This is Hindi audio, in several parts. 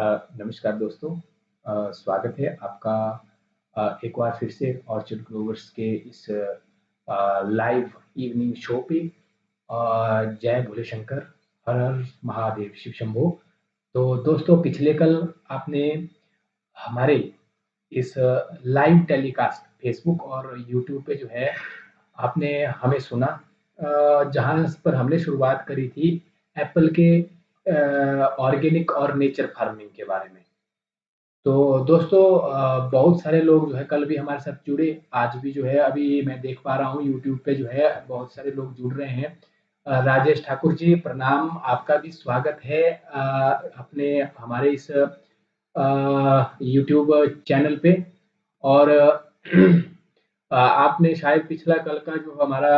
नमस्कार दोस्तों। स्वागत है आपका एक बार फिर से ऑर्चिड ग्रोवर्स के इस लाइव इवनिंग शो पे। जय भोले शंकर, हर हर महादेव, शिव शंभो। तो दोस्तों, पिछले कल आपने हमारे इस लाइव टेलीकास्ट फेसबुक और यूट्यूब पे जो है आपने हमें सुना, जहाँ पर हमने शुरुआत करी थी एप्पल के ऑर्गेनिक और नेचर फार्मिंग के बारे में। तो दोस्तों, बहुत सारे लोग जो है कल भी हमारे साथ जुड़े, आज भी जो है अभी मैं देख पा रहा हूँ यूट्यूब पे जो है बहुत सारे लोग जुड़ रहे हैं। राजेश ठाकुर जी, प्रणाम, आपका भी स्वागत है अपने हमारे इस यूट्यूब चैनल पे। और आपने शायद पिछला कल का जो हमारा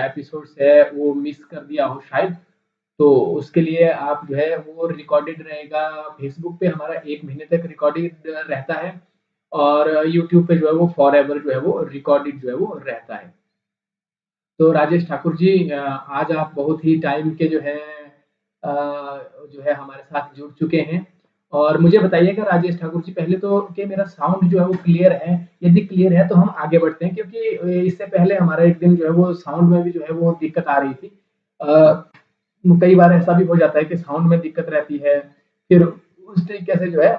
एपिसोड्स है वो मिस कर दिया हो शायद, तो उसके लिए आप जो है वो रिकॉर्डेड रहेगा। फेसबुक पे हमारा 1 महीने तक रिकॉर्डेड रहता है और यूट्यूब पे जो है वो फॉरएवर जो है वो रिकॉर्डेड जो है वो रहता है। तो राजेश ठाकुर जी, आज आप बहुत ही टाइम के जो है हमारे साथ जुड़ चुके हैं। और मुझे बताइएगा राजेश ठाकुर जी, पहले तो कि मेरा साउंड जो है वो क्लियर है? यदि क्लियर है तो हम आगे बढ़ते हैं, क्योंकि इससे पहले हमारा एक दिन जो है वो साउंड में भी जो है वो दिक्कत आ रही थी। कई बार ऐसा भी हो जाता है कि साउंड में दिक्कत रहती है, फिर उस तरीके से जो है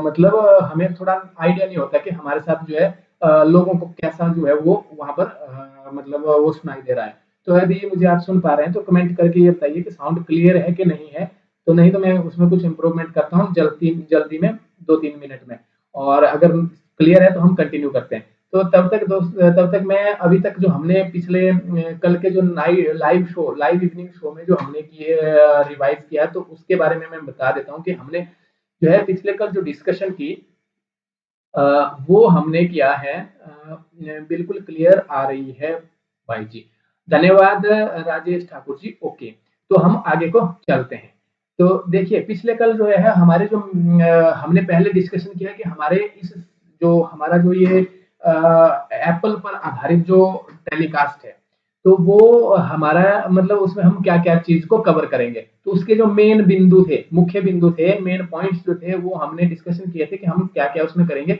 मतलब हमें थोड़ा आइडिया नहीं होता कि हमारे साथ जो है लोगों को कैसा जो है वो वहाँ पर मतलब वो सुनाई दे रहा है। तो यदि मुझे आप सुन पा रहे हैं तो कमेंट करके ये बताइए कि साउंड क्लियर है कि नहीं है? तो नहीं तो मैं उसमें कुछ इम्प्रूवमेंट करता हूँ जल्दी जल्दी में, 2-3 मिनट में। और अगर क्लियर है तो हम कंटिन्यू करते हैं। तो तब तक मैं अभी तक जो हमने पिछले कल के जो लाइव इवनिंग शो में जो हमने किए रिवाइज किया, तो उसके बारे में मैं बता देता हूँ कि हमने जो है पिछले कल जो डिस्कशन की अ, वो हमने किया है। बिल्कुल क्लियर आ रही है भाई जी। धन्यवाद राजेश ठाकुर जी। ओके, तो हम आगे को चलते हैं। तो देखिए, पिछले कल जो है हमारे जो हमने पहले डिस्कशन किया कि हमारे इस जो हमारा जो ये एप्पल पर आधारित जो टेलीकास्ट है, तो वो हमारा मतलब उसमें हम क्या-क्या चीज़ को कवर करेंगे। तो उसके जो मेन बिंदु थे, मुख्य बिंदु थे, मेन पॉइंट्स जो थे वो हमने डिस्कशन किए थे कि हम क्या-क्या उसमें करेंगे।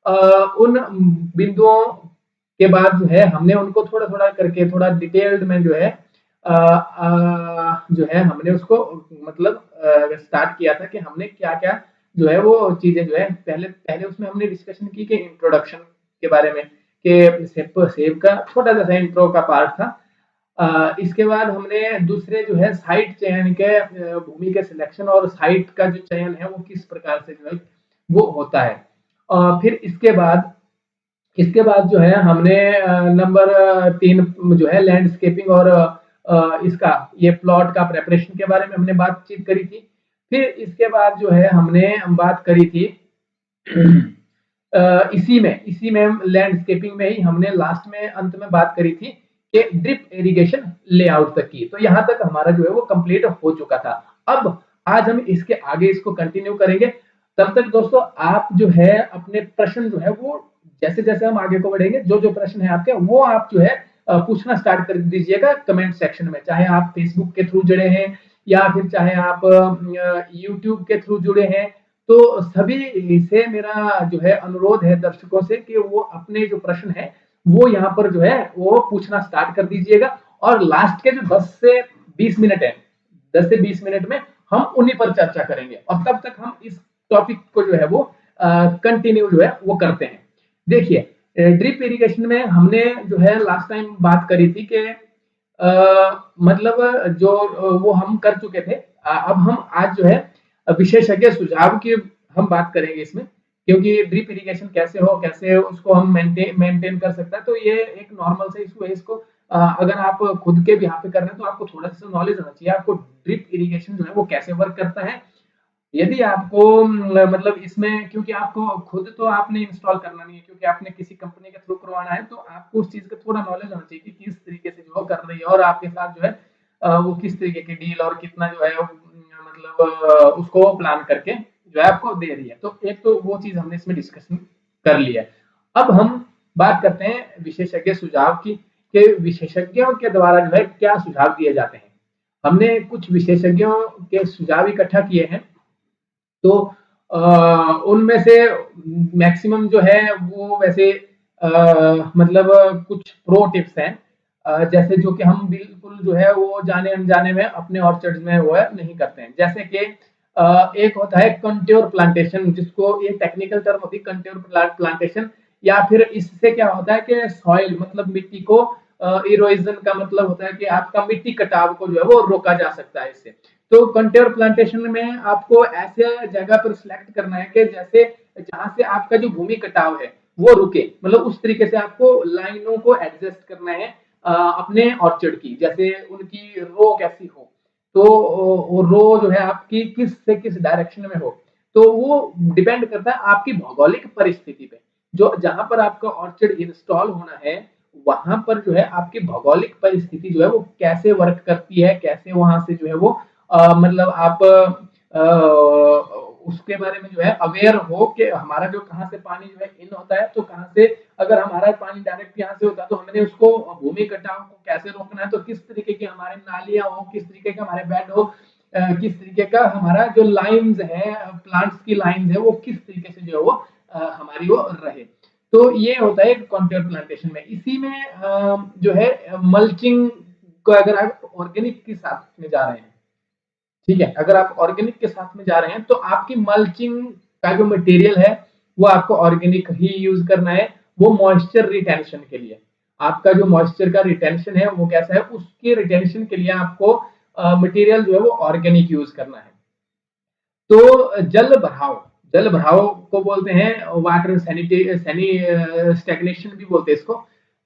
अ, उन बिंदुओं के बाद जो है हमने उनको थोड़ा-थोड़ा करके थोड़ा डिटेल्ड में जो है जो है हमने उसको मतलब स्टार्ट किया था कि हमने क्या-क्या जो है वो चीज़ें जो है पहले पहले उसमें हमने डिस्कशन की कि इंट्रोडक्शन के बारे में, कि सेब का छोटा-सा इंट्रो का पार्ट था। इसके बाद हमने दूसरे जो है साइट चयन के भूमि के सिलेक्शन और साइट का जो चयन है वो किस प्रकार से जो है वो होता है। फिर इसके बाद जो है हमने नंबर 3 जो है लैंडस्केपिंग और इसका ये प्लॉट का प्रिपरेशन के बारे में हमने बातचीत करी थी। फिर इसके बाद जो है हमने बात करी थी इसी में लैंडस्केपिंग में ही हमने लास्ट में अंत में बात करी थी कि ड्रिप इरिगेशन लेआउट तक की। तो यहाँ तक हमारा जो है वो कंप्लीट हो चुका था। अब आज हम इसके आगे इसको कंटिन्यू करेंगे। तब तक दोस्तों, आप जो है अपने प्रश्न जो है वो जैसे-जैसे हम आगे को बढ़ेंगे, जो-जो प्रश्न है आपके वो आप जो है पूछना स्टार्ट कर दीजिएगा कमेंट सेक्शन में। चाहे आप फेसबुक के थ्रू जुड़े हैं या फिर चाहे आप यूट्यूब के थ्रू जुड़े हैं, तो सभी से मेरा जो है अनुरोध है दर्शकों से कि वो अपने जो प्रश्न है वो यहाँ पर जो है वो पूछना स्टार्ट कर दीजिएगा। और लास्ट के जो 10 से 20 मिनट है, 10 से 20 मिनट में हम उन्हीं पर चर्चा करेंगे और तब तक हम इस टॉपिक को जो है वो कंटिन्यू जो है वो करते हैं। देखिए, ड्रिप इरिगेशन में हमने जो है लास्ट टाइम बात करी थी कि मतलब जो वो हम कर चुके थे। अब हम आज जो है विशेषज्ञ सुझाव की हम बात करेंगे इसमें, क्योंकि ड्रिप इरिगेशन कैसे हो, कैसे उसको हम मेंटेन कर सकते हैं। तो ये एक नॉर्मल से इशू है। इसको अगर आप खुद के भी यहाँ पे कर रहे हैं तो आपको थोड़ा सा नॉलेज होना चाहिए आपको ड्रिप इरिगेशन जो है वो कैसे वर्क करता है। यदि आपको मतलब इसमें, क्योंकि आपको खुद तो आपने इंस्टॉल करना नहीं है, क्योंकि आपने किसी कंपनी के थ्रू करवाना है, तो आपको उस चीज़ का थोड़ा नॉलेज होना चाहिए कि किस तरीके से जो वो कर रही है और आपके साथ जो है वो किस तरीके की डील और कितना जो है मतलब उसको प्लान करके जो है आपको दे रही है। तो एक तो वो चीज़ हमने इसमें डिस्कशन कर लिया है। अब हम बात करते हैं विशेषज्ञ सुझाव की, कि विशेषज्ञों के द्वारा जो है क्या सुझाव दिए जाते हैं। हमने कुछ विशेषज्ञों के सुझाव इकट्ठा किए हैं तो उनमें से मैक्सिमम जो है वो वैसे मतलब कुछ प्रो टिप्स हैं, जैसे जो कि हम बिल्कुल जो है वो जाने अनजाने में अपने ऑर्चर्ड्स में वो है नहीं करते हैं। जैसे कि एक होता है कंट्योर प्लांटेशन, जिसको ये टेक्निकल टर्म होती है कंट्योर प्लांटेशन। या फिर इससे क्या होता है कि सॉइल मतलब मिट्टी को इरोजन का मतलब होता है कि आपका मिट्टी कटाव को जो है वो रोका जा सकता है इससे। तो कंटेनर प्लांटेशन में आपको ऐसे जगह पर सिलेक्ट करना है कि जैसे जहां से आपका जो भूमि कटाव है वो रुके, मतलब उस तरीके से आपको लाइनों को एडजस्ट करना है अपने ऑर्चर्ड की, जैसे उनकी रो कैसी हो, तो वो रो जो है आपकी किस से किस डायरेक्शन में हो। तो वो डिपेंड करता है आपकी भौगोलिक परिस्थिति पे। जो जहां पर आपका ऑर्चर्ड इंस्टॉल होना है वहां पर जो है आपकी भौगोलिक परिस्थिति जो है वो कैसे वर्क करती है, कैसे वहां से जो है वो मतलब आप उसके बारे में जो है अवेयर हो कि हमारा जो कहाँ से पानी जो है इन होता है, तो कहाँ से अगर हमारा पानी डायरेक्ट यहाँ से होता है तो हमने उसको भूमि कटाव को कैसे रोकना है, तो किस तरीके की हमारे नालियां हो, किस तरीके के हमारे बेड हो, किस तरीके का हमारा जो लाइंस है प्लांट्स की लाइंस है वो किस तरीके से जो है वो हमारी वो रहे। तो ये होता है कॉन्टेयर प्लांटेशन में। इसी में जो है मल्चिंग को अगर आप ऑर्गेनिक के साथ में जा रहे हैं, ठीक है, अगर आप ऑर्गेनिक के साथ में जा रहे हैं तो आपकी मल्चिंग का जो मटेरियल है वो आपको ऑर्गेनिक ही यूज करना है। वो मॉइस्चर रिटेंशन के लिए, आपका जो मॉइस्चर का रिटेंशन है वो कैसा है, उसके रिटेंशन के लिए आपको मटेरियल जो है वो ऑर्गेनिक यूज करना है। तो जल भराव को बोलते हैं वाटर स्टैग्नेशन भी बोलते हैं इसको।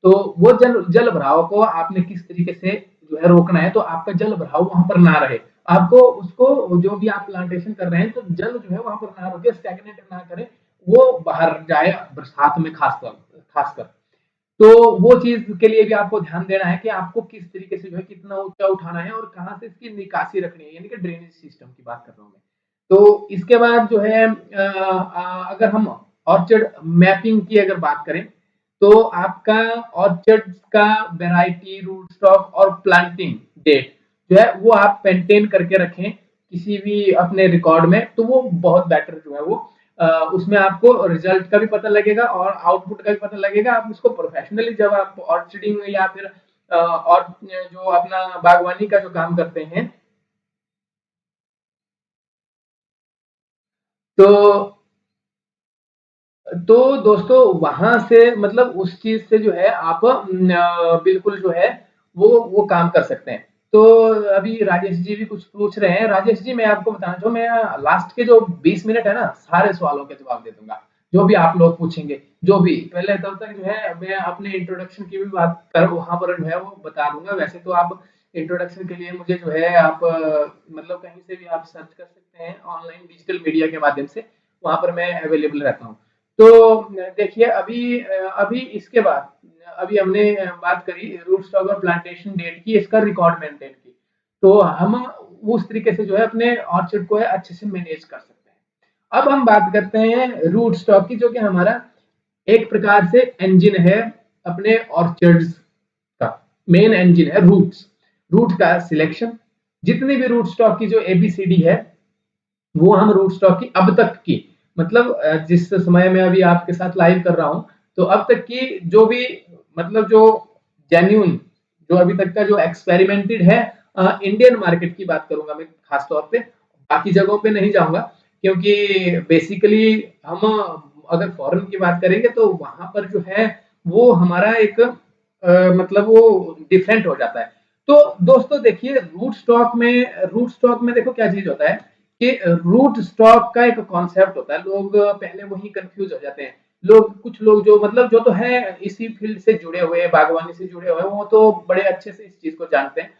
तो वो जल भराव को आपने किस तरीके से जो है रोकना है, तो आपका जल भराव वहां पर ना रहे। आपको उसको जो भी आप प्लांटेशन कर रहे हैं तो जल जो है वहां पर ना रुके, स्टैग्नेट ना करे, वो बाहर जाए बरसात में खासकर खासकर। तो वो चीज के लिए भी आपको ध्यान देना है कि आपको किस तरीके से जो है कितना ऊंचा उठाना है और कहाँ से इसकी निकासी रखनी है, यानी कि ड्रेनेज सिस्टम की बात कर रहा हूँ मैं। तो इसके बाद जो है अगर हम ऑर्चर्ड मैपिंग की अगर बात करें तो आपका ऑर्चर्ड का वैरायटी, रूट स्टॉक और प्लांटिंग डेट जो है वो आप मेंटेन करके रखें किसी भी अपने रिकॉर्ड में, तो वो बहुत बेटर जो है वो उसमें आपको रिजल्ट का भी पता लगेगा और आउटपुट का भी पता लगेगा। आप उसको प्रोफेशनली जब आप ऑर्चर्डिंग या फिर और जो अपना बागवानी का जो काम करते हैं, तो दोस्तों वहां से मतलब उस चीज से जो है आप बिल्कुल जो है वो काम कर सकते हैं। तो अभी राजेश जी भी कुछ पूछ रहे हैं। राजेश जी मैं आपको बताना चाहूँ, मैं लास्ट के जो 20 मिनट है ना सारे सवालों के जवाब दे दूंगा, जो भी आप लोग पूछेंगे। जो भी पहले तब तक जो है मैं अपने इंट्रोडक्शन की भी बात कर वहां पर जो है वो बता दूंगा। वैसे तो आप इंट्रोडक्शन के लिए मुझे जो है आप मतलब कहीं से भी आप सर्च कर सकते हैं ऑनलाइन डिजिटल मीडिया के माध्यम से, वहां पर मैं अवेलेबल रहता हूँ। तो देखिए अभी अभी इसके बाद अभी हमने बात करी रूट स्टॉक और प्लांटेशन डेट की, इसका रिकॉर्ड मेंटेन की। तो हम उस तरीके से जो है अपने ऑर्चर्ड को है अच्छे से मैनेज कर सकते हैं। अब हम बात करते हैं रूट स्टॉक की, जो कि हमारा एक प्रकार से इंजन है अपने ऑर्चर्ड्स का। मेन इंजन है रूट्स, रूट का सिलेक्शन। जितनी भी रूट स्टॉक की जो एबीसीडी है वो हम रूट स्टॉक की अब तक की, मतलब जिस समय में अभी आपके साथ लाइव कर रहा हूं, तो अब तक की जो भी मतलब जो जेन्यून जो अभी तक का जो एक्सपेरिमेंटेड है, इंडियन मार्केट की बात करूंगा मैं खास तौर पे, बाकी जगहों पे नहीं जाऊंगा। क्योंकि बेसिकली हम अगर फॉरेन की बात करेंगे तो वहां पर जो है वो हमारा एक मतलब वो डिफरेंट हो जाता है। तो दोस्तों देखिए रूट स्टॉक में देखो क्या चीज होता है कि रूट स्टॉक का एक कॉन्सेप्ट होता है। लोग पहले वही कंफ्यूज हो जाते हैं। लोग कुछ लोग जो मतलब जो तो है इसी फील्ड से जुड़े हुए, बागवानी से जुड़े हुए, वो तो बड़े अच्छे से इस चीज को जानते हैं।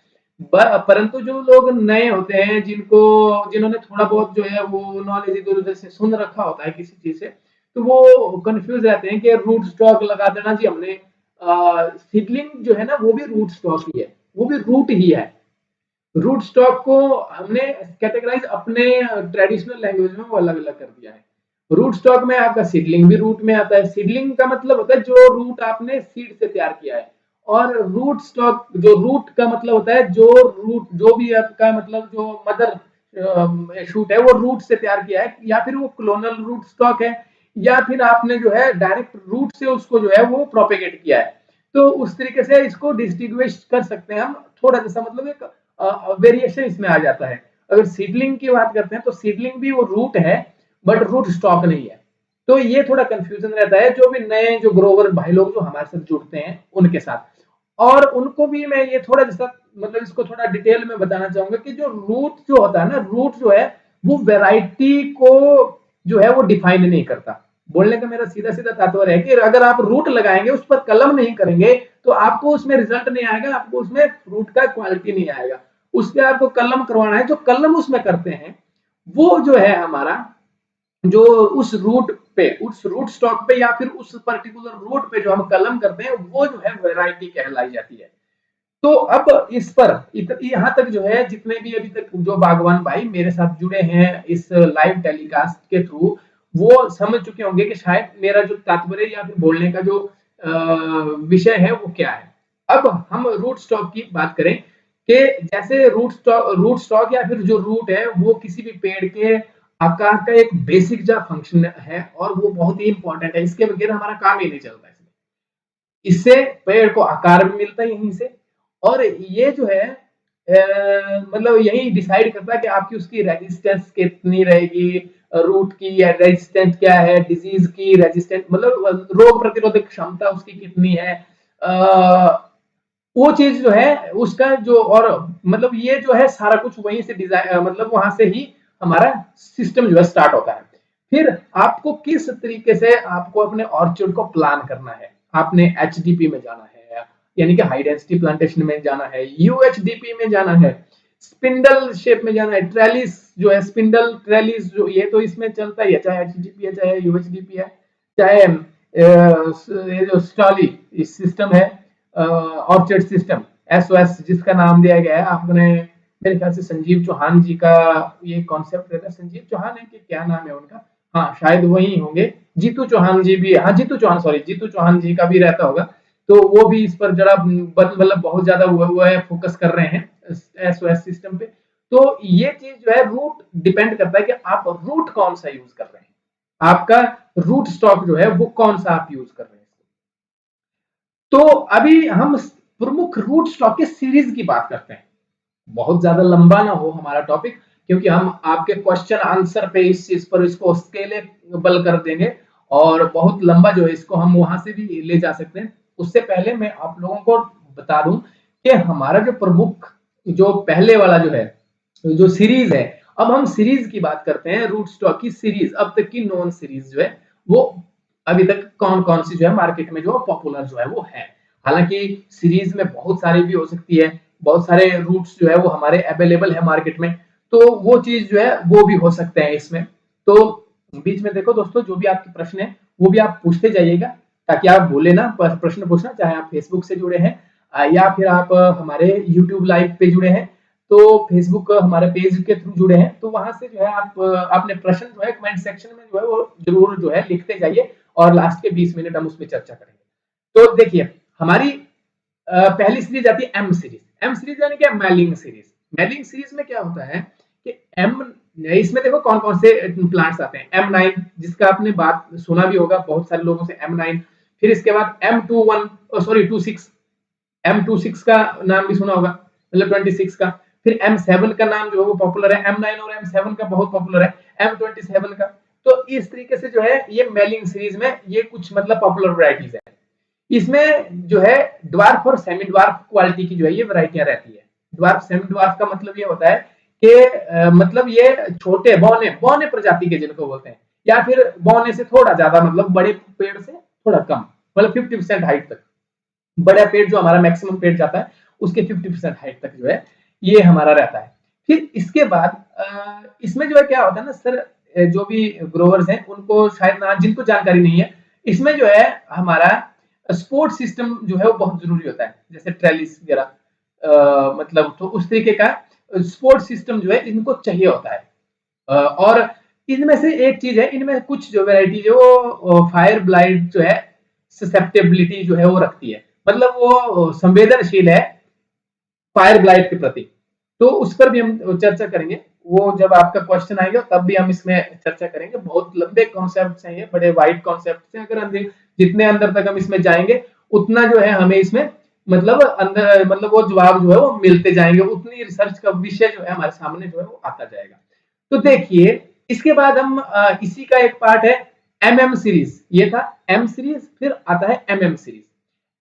परंतु जो लोग नए होते हैं जिन्होंने थोड़ा बहुत जो है वो नॉलेज इधर उधर से सुन रखा होता है किसी चीज से, तो वो कंफ्यूज रहते हैं कि रूट स्टॉक लगा देना जी हमने। सीडलिंग जो है ना वो भी रूट स्टॉक ही है, वो भी रूट ही है। रूट स्टॉक को हमने कैटेगराइज अपने ट्रेडिशनल लैंग्वेज में वो अलग अलग कर दिया है। रूट स्टॉक में आपका सीडलिंग भी रूट में आता है। सीडलिंग का मतलब होता है जो रूट आपने सीड से तैयार किया है। और रूट स्टॉक जो रूट का मतलब होता है जो रूट जो भी आपका मतलब जो मदर शूट है वो रूट से तैयार किया है, या फिर वो क्लोनल रूट स्टॉक है, या फिर आपने जो है डायरेक्ट रूट से उसको जो है वो प्रोपेगेट किया है। तो उस तरीके से इसको डिस्टिंग्विश कर सकते हैं हम, थोड़ा जैसा मतलब एक वेरिएशन इसमें आ जाता है। अगर सीडलिंग की बात करते हैं तो सीडलिंग भी वो रूट है, बट रूट स्टॉक नहीं है। तो ये थोड़ा कंफ्यूजन रहता है जो भी नए जो ग्रोवर भाई लोग जो हमारे साथ जुड़ते हैं उनके साथ, और उनको भी मैं ये थोड़ा जैसा मतलब इसको थोड़ा डिटेल में बताना चाहूंगा कि जो रूट जो होता है ना, रूट जो है वो वैरायटी को जो है वो डिफाइन नहीं करता। बोलने का मेरा सीधा सीधा तात्पर्य है कि अगर आप रूट लगाएंगे उस पर कलम नहीं करेंगे तो आपको उसमें रिजल्ट नहीं आएगा, आपको उसमें फ्रूट का क्वालिटी नहीं आएगा। उस पर आपको कलम करवाना है, जो कलम उसमें करते हैं वो जो है हमारा जो उस रूट स्टॉक पे या फिर उस पर्टिकुलर रूट पे जो हम कलम करते हैं वो जो है वैरायटी कहलाई जाती है। तो अब इस पर यहाँ तक जो है जितने भी अभी तक जो बागवान भाई मेरे साथ जुड़े हैं इस लाइव टेलीकास्ट के थ्रू, वो समझ चुके होंगे कि शायद मेरा जो तात्पर्य या फिर बोलने का जो विषय है वो क्या है। अब हम रूट स्टॉक की बात करें कि जैसे रूट स्टॉक या फिर जो रूट है वो किसी भी पेड़ के आकार का एक बेसिक जा फंक्शन है और वो बहुत ही इंपॉर्टेंट है, इसके बगैर हमारा काम ही नहीं चलता। इससे पेड़ को आकार भी मिलता है यहीं से, और ये जो है मतलब यही डिसाइड करता है कि आपकी उसकी रेजिस्टेंस कितनी रहेगी, रूट की रेजिस्टेंस क्या है, डिजीज की रेजिस्टेंस मतलब रोग प्रतिरोधक क्षमता उसकी कितनी है। वो चीज जो है उसका जो और मतलब ये जो है सारा कुछ वहीं से डिजाइन मतलब वहां से ही हमारा सिस्टम जो है स्टार्ट होता है। फिर आपको किस तरीके से आपको अपने ऑर्चर्ड को प्लान करना है, आपने एचडीपी में जाना है, यानी कि हाई डेंसिटी प्लांटेशन में जाना है, यूएचडीपी में जाना है, स्पिंडल शेप में जाना है, ट्रेलिस जो है स्पिंडल ट्रेलिस जो ये तो इसमें चलता ही है, चाहे एचडीपी है चाहे यूएचडीपी है, चाहे ये जो स्टॉली इस सिस्टम है ऑर्चर्ड सिस्टम एसओएस जिसका नाम दिया गया है आपने, मेरे ख्याल से संजीव चौहान जी का ये कॉन्सेप्ट रहता है। संजीव चौहान है कि क्या नाम है उनका, हाँ शायद वही होंगे, जीतू चौहान जी भी, हाँ जीतू चौहान, सॉरी जीतू चौहान जी का भी रहता होगा। तो वो भी इस पर जरा मतलब बहुत ज्यादा हुआ है, फोकस कर रहे हैं एसओएस सिस्टम पे। तो ये चीज जो है रूट डिपेंड करता है कि आप रूट कौन सा यूज कर रहे हैं, आपका रूट स्टॉक जो है वो कौन सा आप यूज कर रहे हैं। तो अभी हम प्रमुख रूट स्टॉक की सीरीज की बात करते हैं, बहुत ज्यादा लंबा ना हो हमारा टॉपिक, क्योंकि हम आपके क्वेश्चन आंसर पे इस चीज पर इसको स्केलेबल कर देंगे और बहुत लंबा जो है इसको हम वहां से भी ले जा सकते हैं। उससे पहले मैं आप लोगों को बता दूं कि हमारा जो प्रमुख जो पहले वाला जो है जो सीरीज है, अब हम सीरीज की बात करते हैं, रूट स्टॉक की सीरीज अब तक की नॉन सीरीज जो है वो अभी तक कौन कौन सी जो है मार्केट में जो पॉपुलर जो है वो है। हालांकि सीरीज में बहुत सारी भी हो सकती है, बहुत सारे रूट्स जो है वो हमारे अवेलेबल है मार्केट में, तो वो चीज जो है वो भी हो सकते हैं इसमें। तो बीच में देखो दोस्तों जो भी आपके प्रश्न है वो भी आप पूछते जाइएगा, ताकि आप भूले ना प्रश्न पूछना, चाहे आप फेसबुक से जुड़े हैं या फिर आप हमारे यूट्यूब लाइव पे जुड़े हैं, तो फेसबुक हमारे पेज के थ्रू जुड़े हैं तो वहां से जो है आप अपने प्रश्न जो है कमेंट सेक्शन में जो है वो जरूर जो है लिखते जाइए, और लास्ट के 20 मिनट हम उसमें चर्चा करेंगे। तो देखिए हमारी पहली सीरीज आती है एम सीरीज। एम सीरीज यानी क्या, मेलिंग सीरीज। मेलिंग सीरीज में क्या होता है कि एम, इसमें देखो कौन कौन से प्लांट्स आते हैं, M9 जिसका आपने बात सुना भी होगा बहुत सारे लोगों से, M9। फिर इसके बाद M21 सॉरी 26, M26 का नाम भी सुना होगा, मतलब 26 का। फिर M7 का नाम जो है वो पॉपुलर है, M9 और M7 का बहुत पॉपुलर है, M27 का। तो इस तरीके से जो है ये मेलिंग सीरीज में ये कुछ मतलब पॉपुलर वैरायटीज है। इसमें जो है ड्वार्फ और सेमी ड्वार्फ क्वालिटी की जो है ये वैरायटियां रहती है। ड्वार्फ सेमी ड्वार्फ का मतलब ये होता है कि मतलब ये छोटे बौने बौने प्रजाति के जिनको बोलते हैं, या फिर बौने से थोड़ा ज्यादा मतलब बड़े पेड़ से थोड़ा कम, मतलब 50% हाइट तक। बड़ा पेड़ जो हमारा मैक्सिमम पेड़ जाता है उसके 50% हाइट तक जो है ये हमारा रहता है। फिर इसके बाद इसमें जो है क्या होता है ना सर, जो भी ग्रोवर्स हैं उनको शायद ना जिनको जानकारी नहीं है, इसमें जो है हमारा सपोर्ट सिस्टम जो है वो बहुत जरूरी होता है, जैसे ट्रेलिस वगैरह मतलब तो उस तरीके का सपोर्ट सिस्टम जो है इनको चाहिए होता है। और इनमें से एक चीज है, इनमें कुछ जो वैरायटी जो फायर ब्लाइट जो है ससेप्टेबिलिटी जो है वो रखती है, मतलब वो संवेदनशील है फायर ब्लाइट के प्रति। तो उस पर भी हम चर्चा करेंगे। वो जब आपका क्वेश्चन आएगा तब भी हम इसमें चर्चा करेंगे। बहुत लंबे कॉन्सेप्ट हैं ये, बड़े वाइड कॉन्सेप्ट हैं। अगर अंदर जितने अंदर तक हम इसमें जाएंगे उतना जो है हमें इसमें मतलब अंदर मतलब वो जवाब जो है वो मिलते जाएंगे, उतनी रिसर्च का विषय जो है हमारे सामने जो है वो आता जाएगा। तो देखिए इसके बाद हम इसी का एक पार्ट है एमएम सीरीज। ये था एम सीरीज, फिर आता है एमएम सीरीज।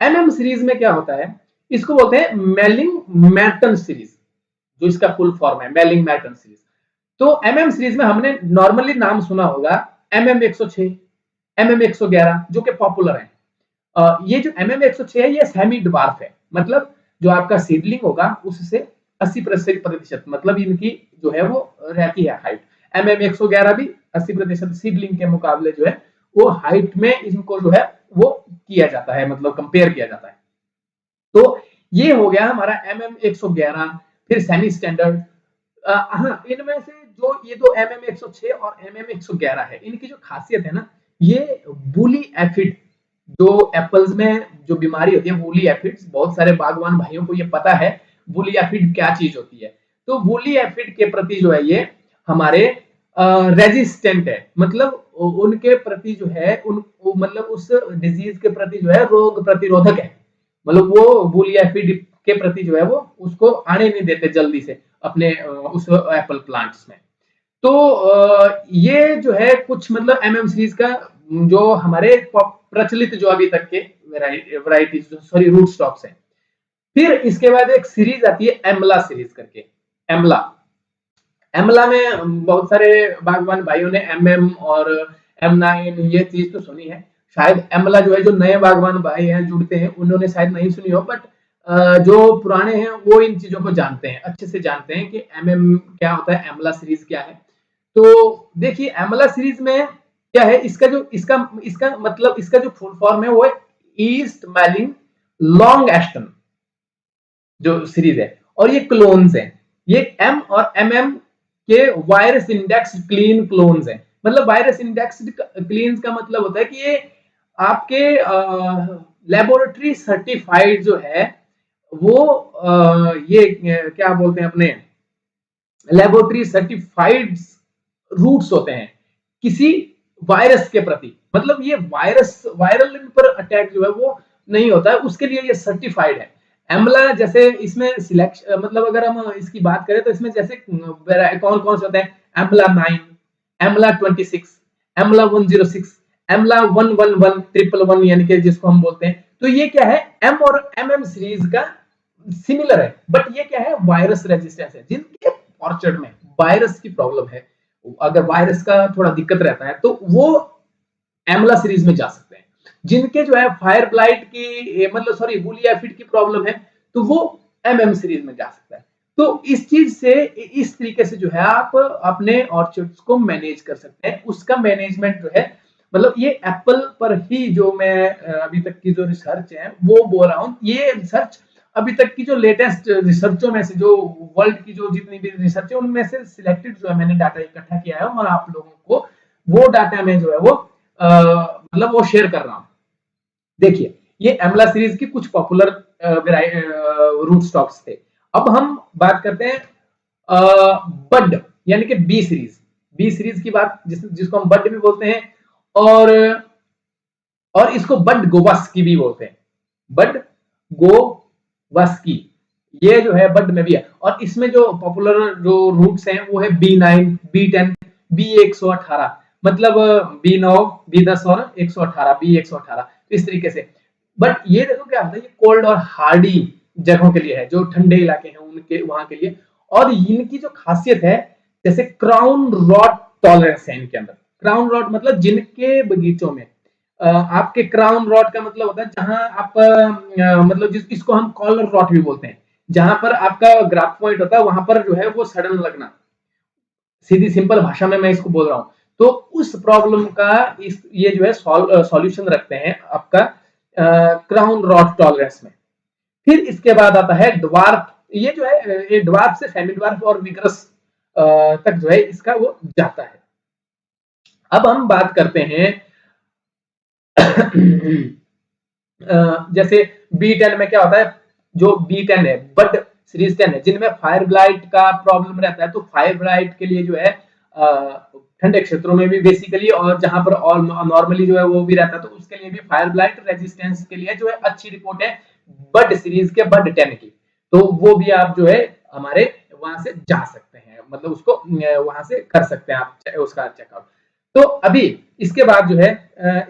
एमएम सीरीज में क्या होता है, इसको बोलते हैं मेलिंग मैटन सीरीज, जो इसका फुल फॉर्म है मेलिंग मैटन सीरीज। तो एमएम सीरीज में हमने नॉर्मली नाम सुना होगा एमएम 106, एमएम 111 जो कि पॉपुलर है। ये जो एमएम 106 है ये सेमी ड्वार्फ है, मतलब जो आपका सीडलिंग होगा उससे 80% मतलब इनकी जो है वो रहती है हाइट। एमएम 111 भी 80% सीडलिंग के मुकाबले जो है वो हाइट में इनको जो है वो किया जाता है, मतलब कंपेयर किया जाता है। तो ये हो गया हमारा एमएम 111। फिर सेमी स्टैंडर्ड, हाँ इनमें से जो ये दो एमएम 106 और एमएम 111 है, इनकी जो खासियत है ना, ये वूली एफिड, जो एप्पल्स में जो बीमारी होती है वूली एफिड्स, बहुत सारे बागवान भाइयों को ये पता है वूली एफिड क्या चीज होती है। तो वूली एफिड के प्रति जो है ये हमारे रेजिस्टेंट है, मतलब उनके प्रति जो है मतलब उस डिजीज के प्रति जो है रोग प्रतिरोधक है, मतलब वो वूली एफिड के प्रति जो है वो उसको आने नहीं देते जल्दी से अपने उस एप्पल प्लांट्स में। तो ये जो है कुछ मतलब एमएम सीरीज का जो हमारे प्रचलित जो अभी तक के वैरायटीज सॉरी रूट स्टॉक्स हैं। फिर इसके बाद एक सीरीज आती है एमला सीरीज करके। एमला एमला में बहुत सारे बागवान भाइयों ने एमएम और एम9 ये चीज तो सुनी है। शायद एमला जो है जो नए बागवान भाई हैं जुड़ते हैं उन्होंने शायद नहीं सुनी हो, बट जो पुराने हैं वो इन चीजों को जानते हैं, अच्छे से जानते हैं कि एमएम क्या होता है, एमला सीरीज क्या है। तो देखिए एमला सीरीज में क्या है, इसका जो इसका इसका मतलब इसका जो फुल फॉर्म है वो है ईस्ट मैलिंग लॉन्ग एस्टन जो सीरीज है, और ये क्लोन्स है। ये एम और एमएम के वायरस इंडेक्स क्लीन क्लोन्स है। मतलब वायरस इंडेक्स क्लीन का मतलब होता है कि ये आपके लेबोरेटरी सर्टिफाइड जो है वो ये क्या बोलते हैं अपने लेबोरेटरी सर्टिफाइड रूट्स होते हैं किसी वायरस के प्रति। मतलब ये वायरस वायरल पर अटैक जो है वो नहीं होता है, उसके लिए ये सर्टिफाइड है। एमला जैसे इसमें सिलेक्शन मतलब अगर हम इसकी बात करें तो इसमें जैसे कौन कौन से होते हैं, एमला 9, एमला 26, एमला 106, एमला 111 111 यानी कि जिसको हम बोलते हैं। तो ये क्या है, एम और एमएम सीरीज का सिमिलर है, बट ये क्या है वायरस रेजिस्टेंस है। जिनके ऑर्चर्ड में वायरस की प्रॉब्लम है, अगर वायरस का थोड़ा दिक्कत रहता है तो वो एमला सीरीज में जा सकते हैं। जिनके जो है फायर ब्लाइट की मतलब सॉरी वूली एफिड की प्रॉब्लम है तो वो एमएम सीरीज में जा सकता है। तो इस चीज से इस तरीके से जो है आप अपने ऑर्चर्ड्स को मैनेज कर सकते हैं। उसका मैनेजमेंट जो है मतलब ये एप्पल पर ही जो मैं अभी तक की जो रिसर्च है वो बोल रहा हूँ। ये रिसर्च अभी तक की जो लेटेस्ट रिसर्चों में से जो वर्ल्ड की जो जितनी भी रिसर्च है उनमें से सिलेक्टेड जो है मैंने डाटा इकट्ठा किया है और आप लोगों को वो डाटा में जो है वो मतलब वो शेयर कर रहा हूँ। देखिए ये एमला सीरीज की कुछ पॉपुलर रूट स्टॉक्स थे। अब हम बात करते हैं बड यानी कि बी सीरीज। बी सीरीज की बात जिसको हम बड भी बोलते हैं और इसको बड गोवास्की भी बोलते हैं। बड गोवास्की ये जो है बड में भी है। और इसमें जो पॉपुलर जो रूट्स हैं वो है B9, B10, B118, मतलब B9, B10 और 118, B118 इस तरीके से। बट ये देखो क्या होता है, ये कोल्ड और हार्डी जगहों के लिए है, जो ठंडे इलाके हैं उनके वहां के लिए। और इनकी जो खासियत है जैसे क्राउन रॉट टॉलरेंस है इनके अंदर। क्राउन रॉट मतलब जिनके बगीचों में आपके क्राउन रॉट का मतलब होता है जहां आप मतलब इसको हम कॉलर रॉट भी बोलते हैं, जहां पर आपका ग्राफ पॉइंट होता है वहां पर जो है वो सडन लगना। सीधी सिंपल भाषा में मैं इसको बोल रहा हूं। तो उस प्रॉब्लम का ये जो है सॉल्यूशन रखते हैं आपका क्राउन रॉट टॉलरेंस में। फिर इसके बाद आता है ड्वार्फ। ये जो है ये ड्वार्फ से सेमी ड्वार्फ और विग्रस तक जो है इसका वो जाता है। अब हम बात करते हैं जैसे B10 में क्या होता है, जो B10 है बड सीरीज 10 है, जिनमें फायर ब्लाइट का प्रॉब्लम रहता है। तो फायर ब्लाइट के लिए जो है ठंडे क्षेत्रों में भी बेसिकली, और जहां पर ऑल नॉर्मली जो है वो भी रहता है, तो उसके लिए भी फायर ब्लाइट रेजिस्टेंस के लिए जो है अच्छी रिपोर्ट है बड सीरीज के, बड 10 की। तो वो भी आप जो है हमारे वहां से जा सकते हैं, मतलब उसको वहां से कर सकते हैं आप उसका चेकआउट। तो अभी इसके बाद जो है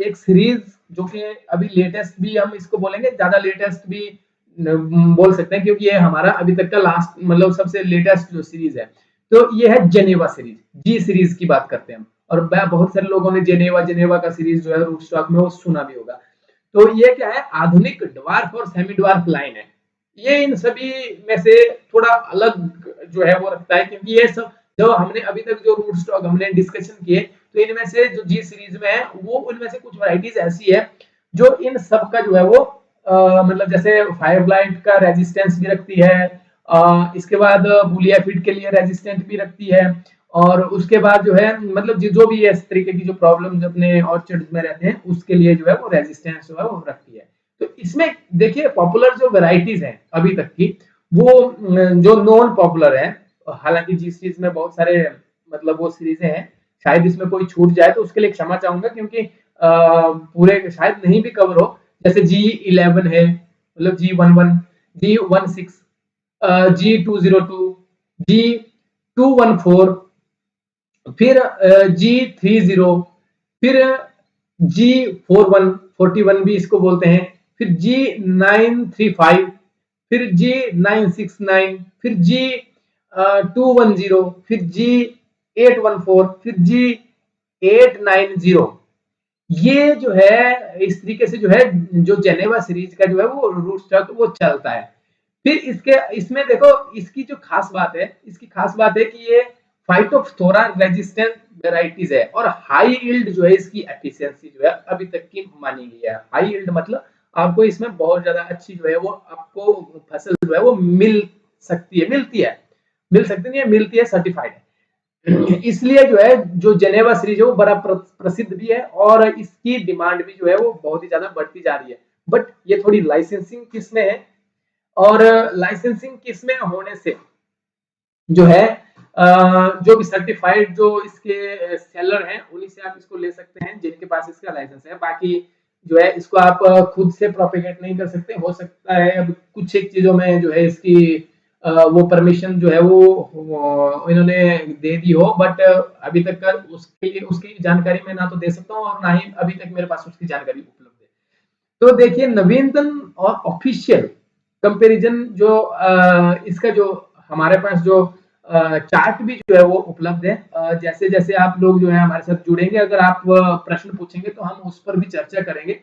एक सीरीज जो कि अभी लेटेस्ट भी हम इसको बोलेंगे, ज्यादा लेटेस्ट भी बोल सकते हैं, क्योंकि ये हमारा अभी तक का लास्ट मतलब सबसे लेटेस्ट जो सीरीज है, तो ये है जेनेवा सीरीज, जी सीरीज की बात करते हैं हम। और बहुत सारे लोगों ने जेनेवा जेनेवा का सीरीज जो है रूट स्टॉक में वो सुना भी होगा। तो ये क्या है, आधुनिक ड्वार्फ और सेमी ड्वार्फ लाइन है। ये इन सभी में से थोड़ा अलग जो है वो रखता है, क्योंकि ये सब जो हमने अभी तक जो रूट स्टॉक हमने डिस्कशन किए, तो इनमें से जो जी सीरीज में है वो उनमें से कुछ वैरायटीज ऐसी है जो इन सब का जो है वो मतलब जैसे फायर ब्लाइट का रेजिस्टेंस भी रखती है, इसके बाद बुलिया फीड के लिए रेजिस्टेंट भी रखती है, और उसके बाद जो है मतलब जो भी इस तरीके की जो प्रॉब्लम अपने ऑर्चर्ड में रहते हैं उसके लिए जो है वो रेजिस्टेंस जो है वो रखती है। तो इसमें देखिए पॉपुलर जो वैरायटीज हैं अभी तक की, वो जो नॉन पॉपुलर है, हालांकि जिस चीज में बहुत सारे मतलब वो सीरीजें हैं, शायद इसमें कोई छूट जाए तो उसके लिए क्षमा चाहूंगा, क्योंकि पूरे शायद नहीं भी कवर हो। जैसे G11 है, मतलब G11, G16, G202, G214, फिर G30, फिर G41 भी इसको बोलते हैं, फिर G935, फिर G969, फिर G210, फिर G814, फिर G890। ये जो है इस तरीके से जो है जो जेनेवा सीरीज का जो है वो रूट स्टॉक वो चलता है। फिर इसके इसमें देखो इसकी जो खास बात है, इसकी खास बात है कि ये फाइटोफथोरा रेजिस्टेंट वेराइटीज है, और हाई यील्ड जो है इसकी एफिशिएंसी जो है अभी तक की मानी गई है। हाई यील्ड मतलब आपको इसमें बहुत ज्यादा अच्छी जो है वो आपको फसल जो है वो मिल सकती है, मिल सकती नहीं है, मिलती है, सर्टिफाइड है। इसलिए जो है जो जेनेवा सीरीज है वो बड़ा प्रसिद्ध भी है, और इसकी डिमांड भी जो है वो बहुत ही ज्यादा बढ़ती जा रही है। बट ये थोड़ी लाइसेंसिंग किस्में है, और लाइसेंसिंग किस्में होने से जो है जो भी सर्टिफाइड जो इसके सेलर हैं उन्हीं से आप इसको ले सकते हैं जिनके पास इसका लाइसेंस है। बाकी जो है इसको आप खुद से प्रोपेगेट नहीं कर सकते। हो सकता है अब कुछ एक चीजों में जो है इसकी वो परमिशन जो है वो इन्होंने दे दी हो, बट अभी तक का उसके लिए उसकी जानकारी मैं ना तो दे सकता हूँ और ना ही अभी तक मेरे पास उसकी जानकारी उपलब्ध है। तो देखिए नवीनतम और ऑफिशियल कंपैरिजन जो इसका जो हमारे पास जो चार्ट भी जो है वो उपलब्ध है। जैसे जैसे आप लोग जो है हमारे साथ जुड़ेंगे, अगर आप प्रश्न पूछेंगे तो हम उस पर भी चर्चा करेंगे।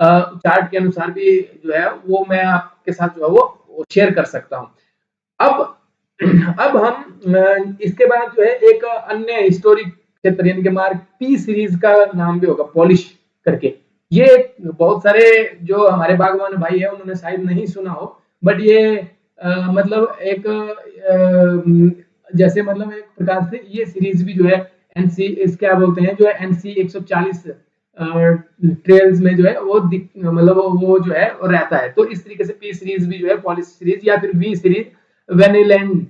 चार्ट के अनुसार भी जो है वो मैं आपके साथ जो है वो शेयर कर सकता हूँ। अब अब हम इसके बाद जो है एक अन्य हिस्टोरिक क्षेत्र यानी कि मार्क पी सीरीज का नाम भी होगा, पॉलिश करके। ये बहुत सारे जो हमारे बागवान भाई है उन्होंने शायद नहीं सुना हो, बट ये मतलब एक जैसे मतलब एक प्रकार से ये सीरीज भी जो है एनसी इस क्या बोलते हैं जो है एनसी 140 ट्रेल्स में जो है वो मतलब वो जो है वो रहता है। तो इस तरीके से पी सीरीज भी जो है पॉलिश सीरीज या फिर वी सीरीज वेनेलैंड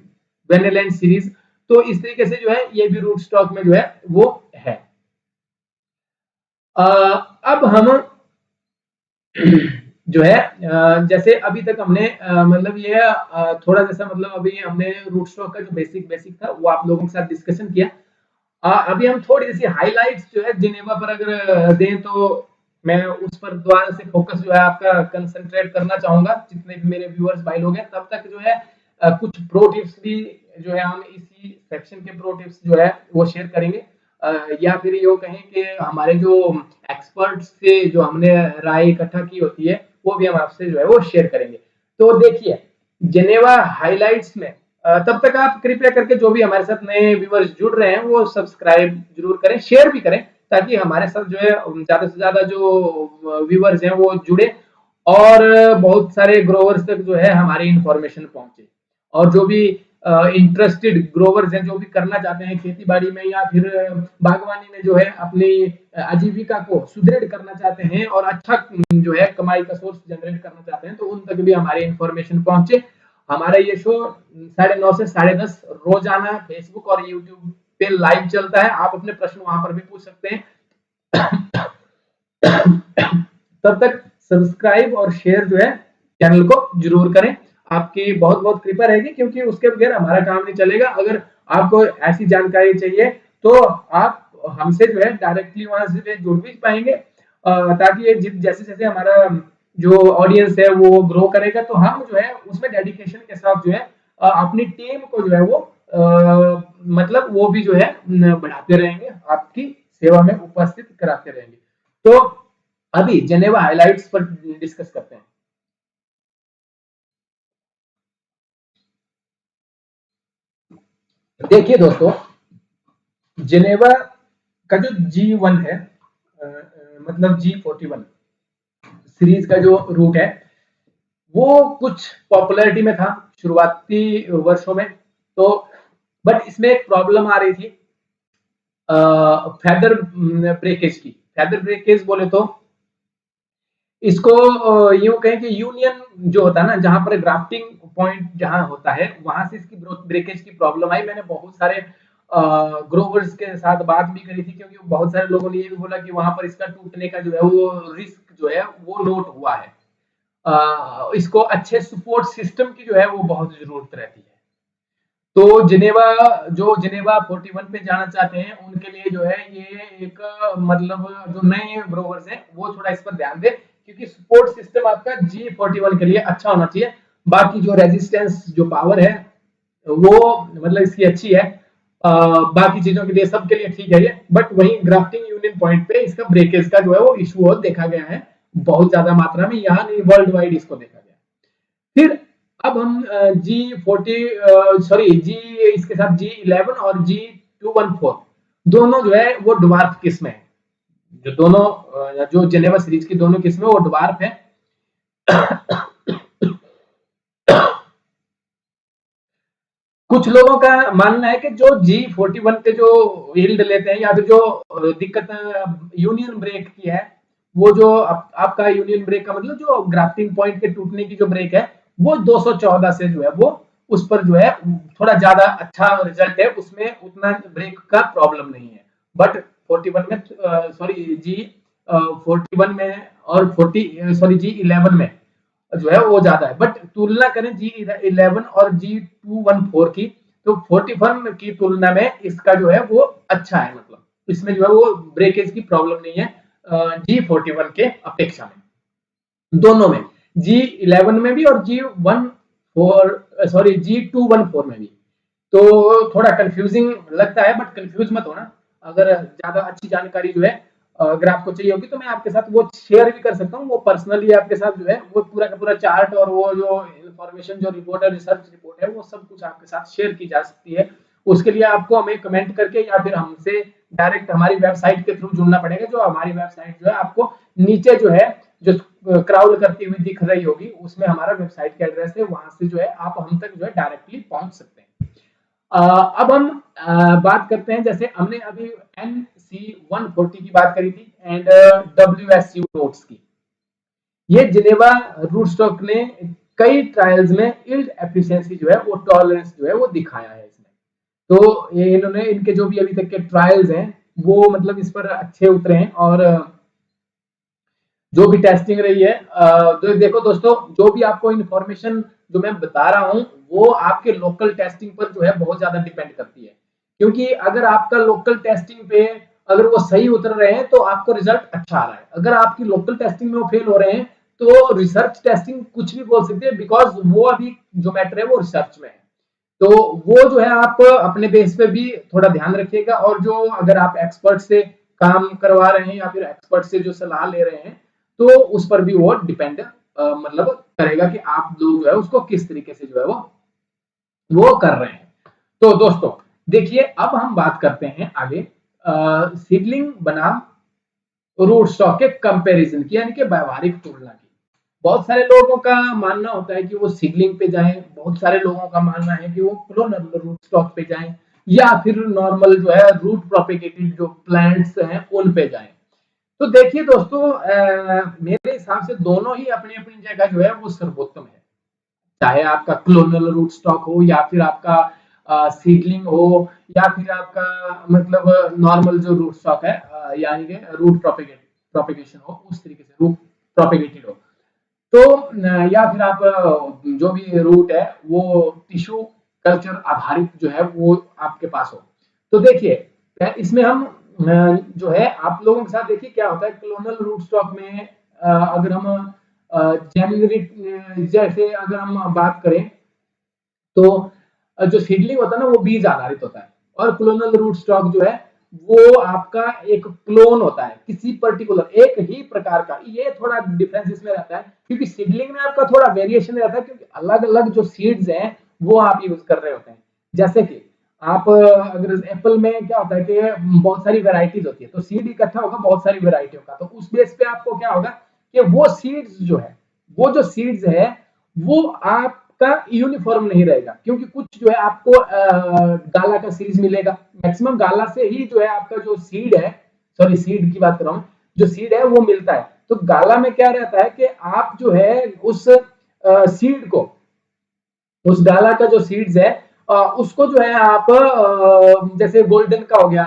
वेनेलैंड सीरीज, तो इस तरीके से जो है ये भी रूट स्टॉक में जो है वो है। अब हम जो है जैसे अभी तक हमने मतलब ये थोड़ा जैसा मतलब अभी हमने रूट स्टॉक का जो बेसिक था वो आप लोगों के साथ डिस्कशन किया। अभी हम थोड़ी सी हाइलाइट्स जो है जिनेवा पर अगर दें तो मैं उस पर दोबारा से फोकस जो है आपका कंसंट्रेट करना चाहूंगा, जितने भी मेरे व्यूअर्स भाई लोग हैं। तब तक जो है कुछ प्रो टिप्स भी जो है हम इसी सेक्शन के प्रो टिप्स जो है वो शेयर करेंगे, या फिर ये कहें कि हमारे जो एक्सपर्ट्स से जो हमने राय इकट्ठा की होती है वो भी हम आपसे जो है वो शेयर करेंगे। तो देखिए जेनेवा हाइलाइट्स में तब तक आप कृपया करके जो भी हमारे साथ नए व्यूअर्स जुड़ रहे हैं वो सब्सक्राइब जरूर करें, शेयर भी करें, ताकि हमारे साथ जो है ज्यादा से ज्यादा जो व्यूअर्स हैं वो जुड़े और बहुत सारे ग्रोवर्स तक जो है हमारी इंफॉर्मेशन पहुंचे। और जो भी इंटरेस्टेड ग्रोवर्स हैं जो भी करना चाहते हैं खेती बाड़ी में या फिर बागवानी में जो है अपनी आजीविका को सुदृढ़ करना चाहते हैं और अच्छा जो है कमाई का सोर्स जनरेट करना चाहते हैं, तो उन तक भी हमारी इंफॉर्मेशन पहुंचे। हमारा ये शो 9:30 से 10:30 रोजाना फेसबुक और यूट्यूब पे लाइव चलता है। आप अपने प्रश्न वहां पर भी पूछ सकते हैं। तब तक सब्सक्राइब और शेयर जो है चैनल को जरूर करें। आपकी बहुत बहुत कृपा रहेगी, क्योंकि उसके बगैर हमारा काम नहीं चलेगा। अगर आपको ऐसी जानकारी चाहिए तो आप हमसे जो है डायरेक्टली वहां से जुड़ भी पाएंगे, ताकि ये जैसे जैसे हमारा जो ऑडियंस है वो ग्रो करेगा, तो हम जो है उसमें डेडिकेशन के साथ जो है अपनी टीम को जो है वो मतलब वो भी जो है बढ़ाते रहेंगे, आपकी सेवा में उपस्थित कराते रहेंगे। तो अभी जेनेवा हाइलाइट्स पर डिस्कस करते हैं। देखिए दोस्तों, जेनेवा का जो G1 है, मतलब G41 सीरीज का जो रूट है, वो कुछ पॉपुलैरिटी में था शुरुआती वर्षों में। तो बट इसमें एक प्रॉब्लम आ रही थी फेदर ब्रेकेज की। फेदर ब्रेकेज बोले तो इसको यूं कहें कि यूनियन जो होता है ना, जहां पर ग्राफ्टिंग पॉइंट जहां होता है, वहां से इसकी ब्रेकेज की प्रॉब्लम आई। मैंने बहुत सारे ग्रोवर्स के साथ बात भी करी थी, क्योंकि बहुत सारे लोगों ने ये भी बोला कि वहां पर इसका टूटने का जो है वो रिस्क जो है वो नोट हुआ है। इसको अच्छे सपोर्ट सिस्टम की जो है वो बहुत जरूरत रहती है। तो जिनेवा, जो जिनेवा 41 पे जाना चाहते हैं उनके लिए जो है ये एक मतलब जो नए ब्रोवर्स हैं वो थोड़ा इस पर ध्यान दें, क्योंकि सपोर्ट सिस्टम आपका G41 के लिए अच्छा होना चाहिए। बाकी जो रेजिस्टेंस जो पावर है वो मतलब इसकी अच्छी है, बाकी चीजों के लिए सबके लिए ठीक है ये। बट वही ग्राफ्टिंग यूनियन पॉइंट पे इसका ब्रेकेज का जो है वो इशू और देखा गया है बहुत ज्यादा मात्रा में, यहाँ नहीं वर्ल्ड वाइड इसको देखा गया। फिर अब हम जी इसके साथ G11 और G214 दोनों जो है वो ड्वार्फ किस्म है। जो दोनों जो जेनेवा सीरीज की दोनों किस्में वो ड्वार्फ है। कुछ लोगों का मानना है कि जो G41 के जो यील्ड लेते हैं, या फिर जो दिक्कत यूनियन ब्रेक की है, वो जो आपका यूनियन ब्रेक का मतलब जो ग्राफ्टिंग पॉइंट के टूटने की जो ब्रेक है, वो 214 से जो है वो उस पर जो है थोड़ा ज्यादा अच्छा रिजल्ट है, उसमें उतना ब्रेक का प्रॉब्लम नहीं है। बट 41 में सॉरी G41 में और 40 G11 में जो है वो ज्यादा है। बट तुलना करें G11 और G214 की, तो 41 की तुलना में इसका जो है वो अच्छा है, मतलब इसमें जो है वो ब्रेकेज की प्रॉब्लम नहीं है G41 के अपेक्षा में। दोनों में G11 में भी और G214 में भी। तो थोड़ा कंफ्यूजिंग लगता है, बट कंफ्यूज मत होना। अगर ज्यादा अच्छी जानकारी जो है अगर आपको चाहिए होगी तो मैं आपके साथ वो शेयर भी कर सकता हूँ। वो पर्सनली आपके साथ जो है वो पूरा का पूरा चार्ट और वो जो इंफॉर्मेशन, जो रिपोर्ट है, रिसर्च रिपोर्ट है, वो सब कुछ आपके साथ शेयर की जा सकती है। उसके लिए आपको हमें कमेंट करके या फिर हमसे डायरेक्ट हमारी वेबसाइट के थ्रू जुड़ना पड़ेगा। जो हमारी वेबसाइट जो है आपको नीचे जो है जो क्राउल करती हुई दिख रही होगी, उसमें हमारा वेबसाइट का एड्रेस है, वहां से जो है आप हम तक जो है डायरेक्टली पहुंच सकते हैं। अब हम बात करते हैं, जैसे हमने अभी NC140 की बात करी थी एंड WSU नोट्स की। ये जिनेवा रूटस्टॉक ने कई ट्रायल्स में यील्ड एफिशिएंसी जो है वो टॉलरेंस जो है वो दिखाया है इसमें। तो ये इन्होंने इनके जो भी अभी तक के ट्रायल्स हैं वो मतलब इस पर अच्छे उतरे हैं, और जो भी टेस्टिंग रही है, तो देखो दोस्तों, जो भी आपको इन्फॉर्मेशन जो मैं बता रहा हूँ वो आपके लोकल टेस्टिंग पर जो है बहुत ज्यादा डिपेंड करती है। क्योंकि अगर आपका लोकल टेस्टिंग पे अगर वो सही उतर रहे हैं तो आपको रिजल्ट अच्छा आ रहा है। अगर आपकी लोकल टेस्टिंग में वो फेल हो रहे हैं तो रिसर्च टेस्टिंग कुछ भी बोल सकते हैं, बिकॉज वो अभी जो मैटर है वो रिसर्च में है। तो वो जो है आप अपने बेस पे भी थोड़ा ध्यान रखिएगा, और जो अगर आप एक्सपर्ट से काम करवा रहे हैं या फिर एक्सपर्ट से जो सलाह ले रहे हैं, तो उस पर भी वो डिपेंड मतलब करेगा कि आप लोग जो है उसको किस तरीके से जो है वो कर रहे हैं। तो दोस्तों देखिए, अब हम बात करते हैं आगे सीडलिंग बनाम रूट स्टॉक के कंपैरिजन की, यानी कि व्यवहारिक तुलना की। बहुत सारे लोगों का मानना होता है कि वो सीडलिंग पे जाएं, बहुत सारे लोगों का मानना है कि वो क्लोनल रूट स्टॉक पे जाएं, या फिर नॉर्मल जो है रूट प्रोपेगेटेड जो प्लांट्स हैं उन पे जाएं। तो देखिए दोस्तों, मेरे हिसाब से दोनों ही अपनी अपनी जगह जो है वो सर्वोत्तम है। चाहे आपका क्लोनल रूट स्टॉक हो या फिर आपका सीडलिंग हो या फिर आपका मतलब नॉर्मल जो रूट स्टॉक है यानी कि रूट प्रोपेगेशन हो, उस तरीके से रूट प्रोपेगेटेड हो। तो या फिर आप जो भी रूट है वो टिश्यू कल्चर आधारित जो है वो आपके पास हो। तो देखिए इसमें हम जो है आप लोगों के साथ देखिए क्या होता है क्लोनल रूट स्टॉक में अगर हम जेनेरिक जैसे अगर हम बात करें तो जो सीडलिंग होता है ना वो बीज आधारित होता है और क्लोनल रूट स्टॉक जो है वो आपका एक क्लोन होता है किसी पर्टिकुलर एक ही प्रकार का। ये थोड़ा डिफरेंस इसमें रहता है क्योंकि सीडलिंग में आपका थोड़ा वेरिएशन रहता है क्योंकि अलग अलग जो सीड्स हैं वो आप यूज कर रहे होते हैं। जैसे कि आप अगर एप्पल में क्या होता है कि बहुत सारी वेराइटीज होती है तो सीड इकट्ठा होगा बहुत सारी वेराइटियों का, तो उस बेस पे आपको क्या होगा कि वो सीड्स जो है वो जो सीड्स है वो आपका यूनिफॉर्म नहीं रहेगा क्योंकि कुछ जो है आपको गाला का सीरीज मिलेगा, मैक्सिमम गाला से ही जो है आपका जो सीड है, सॉरी सीड की बात कर रहा हूँ, जो सीड है वो मिलता है। तो गाला में क्या रहता है कि आप जो है उस सीड को, उस गाला का जो सीड्स है उसको जो है आप जैसे गोल्डन का हो गया,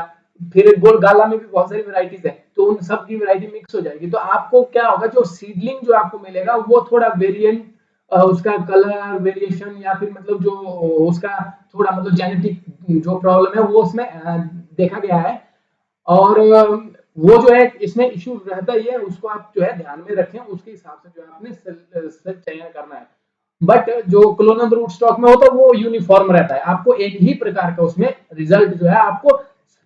फिर गोल गाला में भी बहुत सारी वैरायटीज है तो उन सब की वैरायटी मिक्स हो जाएगी तो आपको क्या होगा जो सीडलिंग जो आपको मिलेगा वो थोड़ा वेरिएंट उसका कलर वेरिएशन या फिर मतलब जो उसका थोड़ा मतलब जेनेटिक जो प्रॉब्लम है वो उसमें देखा गया है। और वो जो है इसमें इश्यू रहता ही है, उसको आप जो है ध्यान में रखें, उसके हिसाब से जो है आपने चयन करना है। बट जो क्लोनल रूट स्टॉक में होता है वो यूनिफॉर्म रहता है, आपको एक ही प्रकार का उसमें रिजल्ट जो है आपको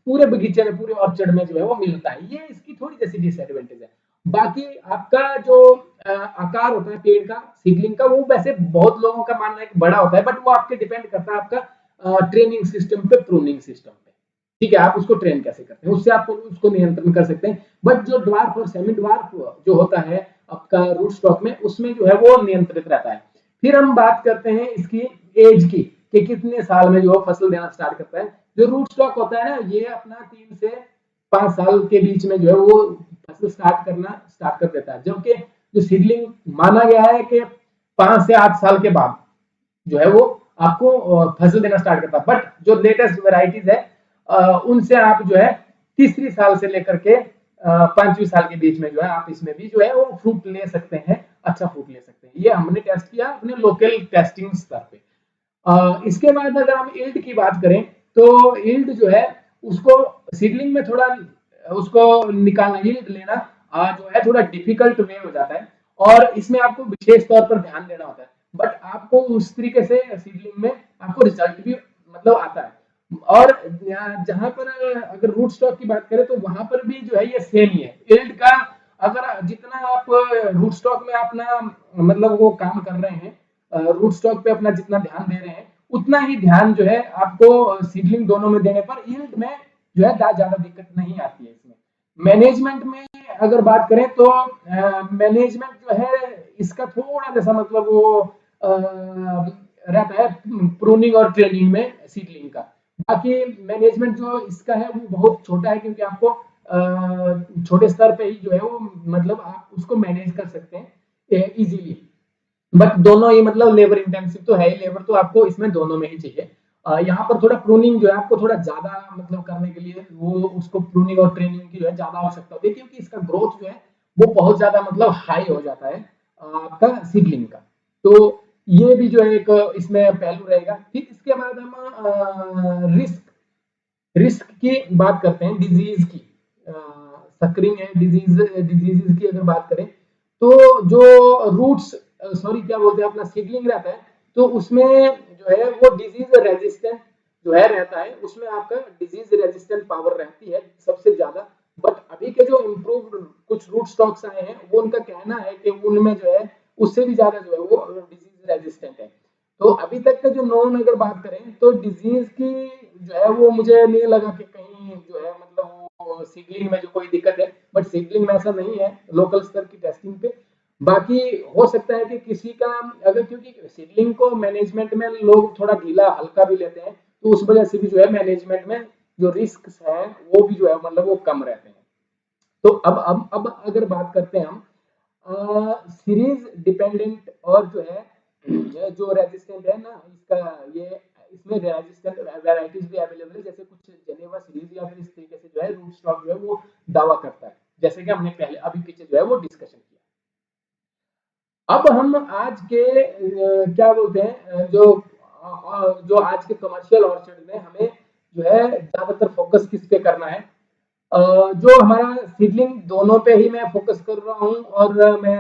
पूरे बगीचे में पूरे ऑर्चर्ड में जो है वो मिलता है। ये इसकी थोड़ी जैसी डिसएडवांटेज है। बाकी आपका जो आकार होता है पेड़ का सीडलिंग का वो वैसे बहुत लोगों का मानना है कि बड़ा होता है बट वो आपके डिपेंड करता है आपका ट्रेनिंग सिस्टम पे, प्रूनिंग सिस्टम पे। ठीक है, आप उसको ट्रेन कैसे करते हैं उससे आप उसको नियंत्रण कर सकते हैं। बट जो ड्वार्फ और सेमी ड्वार्फ जो होता है आपका रूट स्टॉक में उसमें जो है वो नियंत्रित रहता है। फिर हम बात करते हैं इसकी एज की कि कितने साल में जो फसल देना स्टार्ट करता है। जो रूट स्टॉक होता है ना ये अपना 3 से 5 साल के बीच में जो है वो फसल स्टार्ट करना स्टार्ट कर देता है, जबकि जो सीडलिंग माना गया है कि 5 से 8 साल के बाद जो है वो आपको फसल देना स्टार्ट करता है। बट जो लेटेस्ट वेराइटीज है उनसे आप जो है तीसरी साल से लेकर के 5वीं साल के बीच में जो है आप इसमें भी जो है वो फ्रूट ले सकते हैं, अच्छा फ्रूट ले सकते हैं। ये हमने टेस्ट किया अपने लोकल टेस्टिंग स्तर पे। इसके बाद अगर हम यील्ड की बात करें तो यील्ड जो है उसको सीडलिंग में थोड़ा उसको निकालना यील्ड लेना जो है थोड़ा डिफिकल्ट वे हो जाता है और इसमें आपको विशेष तौर पर ध्यान देना होता है। बट आपको उस तरीके से सीडलिंग में आपको रिजल्ट भी मतलब आता है। और जहां पर अगर रूट स्टॉक की बात करें तो वहां पर भी जो है ये सेम ही है यील्ड का। अगर जितना आप रूट स्टॉक में अपना मतलब वो काम कर रहे हैं रूट स्टॉक पे अपना जितना ध्यान दे रहे हैं उतना ही ध्यान जो है आपको सीडलिंग दोनों में देने पर यील्ड में जो है ज्यादा दिक्कत नहीं आती है। इसमें मैनेजमेंट में अगर बात करें तो मैनेजमेंट जो है इसका थोड़ा जैसा मतलब वो रहता है प्रूनिंग और ट्रेनिंग में सीडलिंग का। बाकी मैनेजमेंट जो इसका है वो बहुत छोटा है क्योंकि आपको छोटे स्तर पे ही जो है वो मतलब आप उसको मैनेज कर सकते हैं इजीली। बट दोनों ही मतलब लेबर इंटेंसिव तो है ही, लेबर तो आपको इसमें दोनों में ही चाहिए। यहाँ पर थोड़ा प्रूनिंग जो है आपको थोड़ा ज्यादा मतलब करने के लिए वो उसको प्रूनिंग और ट्रेनिंग की जो है ज्यादा आवश्यकता होती है क्योंकि इसका ग्रोथ जो है वो बहुत ज्यादा मतलब हाई हो जाता है आपका सीडलिंग का। तो ये भी जो है एक इसमें पहलू रहेगा। फिर इसके बाद हम रिस्क रिस्क की बात करते हैं डिजीज की। सक्रिंग है डिजीज की अगर बात करें तो जो रूट्स सॉरी क्या बोलते हैं अपना सीडलिंग रहता है तो उसमें जो है वो डिजीज रेजिस्टेंट जो है रहता है, उसमें आपका डिजीज रेजिस्टेंट पावर रहती है सबसे ज्यादा। बट अभी के जो इम्प्रूव्ड कुछ रूट स्टॉक्स आए हैं वो उनका कहना है कि उनमें जो है उससे भी ज्यादा जो है वो डिजीज रेजिस्टेंट है। तो अभी तक का जो नॉन अगर बात करें तो डिजीज की जो है वो मुझे नहीं लगा कि कहीं जो है मतलब वो सीडलिंग में जो कोई दिक्कत है। बट सीडलिंग में ऐसा नहीं है लोकल स्तर की टेस्टिंग पे। बाकी हो सकता है कि किसी का अगर क्योंकि सीडलिंग को मैनेजमेंट में लोग थोड़ा ढीला हल्का भी लेते हैं तो उस वजह से भी जो है मैनेजमेंट में जो रिस्क है वो भी जो है मतलब वो कम रहते हैं। तो अब अगर बात करते हैं हम सीरीज डिपेंडेंट और जो है जो रेजिस्टेंट है ना इसका, ये इसमें रेजिस्टेंट वैरायटीज भी अवेलेबल है, जैसे कुछ जेनेवा सीरीज या फिर इस तरीके से जो है रूट स्टॉक जो है वो दावा करता है, जैसे कि हमने पहले अभी पीछे जो है वो डिस्कशन किया। अब हम आज के क्या बोलते हैं, जो आज के कमर्शियल ऑर्चर्ड में हमें जो है ज्यादातर फोकस किस पे करना है, जो हमारा सीडलिंग दोनों पे ही मैं फोकस कर रहा हूँ, और मैं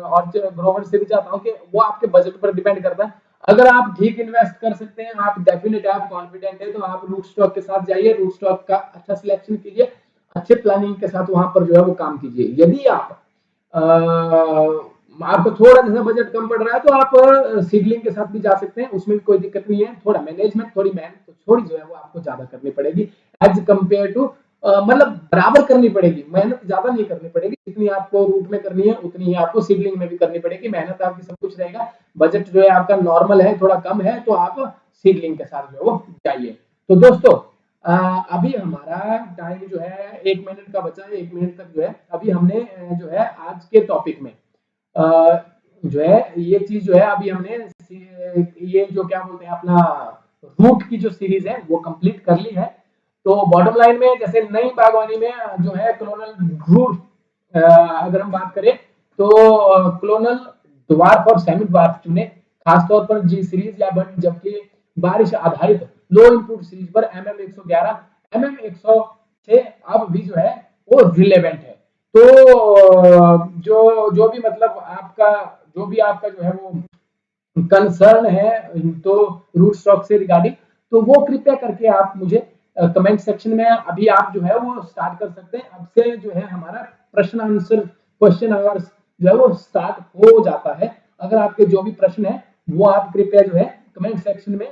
और ग्रोवर से भी चाहता हूँ कि वो आपके बजट पर डिपेंड करता है। अगर आप ठीक इन्वेस्ट कर सकते हैं, आप डेफिनेट आप कॉन्फिडेंट है, तो आप रूट स्टॉक के साथ जाइए, रूट स्टॉक का अच्छा सिलेक्शन कीजिए, अच्छे प्लानिंग के साथ वहां पर जो है वो काम कीजिए। यदि आप आपको थोड़ा जैसा बजट कम पड़ रहा है, तो आप सीडलिंग के साथ भी जा सकते हैं, उसमें भी कोई दिक्कत नहीं है। थोड़ा मैनेजमेंट, थोड़ी मेहनत तो थोड़ी जो है वो आपको ज्यादा करनी पड़ेगी एज कम्पेयर टू, मतलब बराबर करनी पड़ेगी, मेहनत ज्यादा नहीं करनी पड़ेगी, जितनी आपको रूट में करनी है उतनी ही आपको सीडलिंग में भी करनी पड़ेगी। मेहनत आपकी सब कुछ रहेगा, बजट जो है आपका नॉर्मल है, थोड़ा कम है, तो आप सीडलिंग के साथ जो है वो जाइए। तो दोस्तों अभी हमारा टाइम जो है 1 मिनट का बचा है, 1 मिनट तक जो है अभी हमने जो है आज के टॉपिक में जो है ये चीज जो है अभी हमने ये जो क्या बोलते हैं अपना रूट की जो सीरीज है वो कंप्लीट कर ली है। तो बॉटम लाइन में जैसे नई बागवानी में जो है क्लोनल रूट, अगर हम बात करें तो क्लोनल द्वार्फ और सेमी द्वार्फ चुने, खासतौर पर जी सीरीज या बन, जबकि बारिश आधारित लो इनपुट सीरीज पर MM 111 MM 106 अब भी जो है वो रिलेवेंट है। तो जो जो भी मतलब आपका जो भी आपका जो है वो कंसर्न है तो रूट स्टॉक से रिगार्डिंग, तो वो कृपया करके आप मुझे कमेंट सेक्शन में अभी आप जो है वो स्टार्ट कर सकते हैं। अब से जो है हमारा प्रश्न आंसर क्वेश्चन आवर्स जो है वो स्टार्ट हो जाता है। अगर आपके जो भी प्रश्न है वो आप कृपया जो है कमेंट सेक्शन में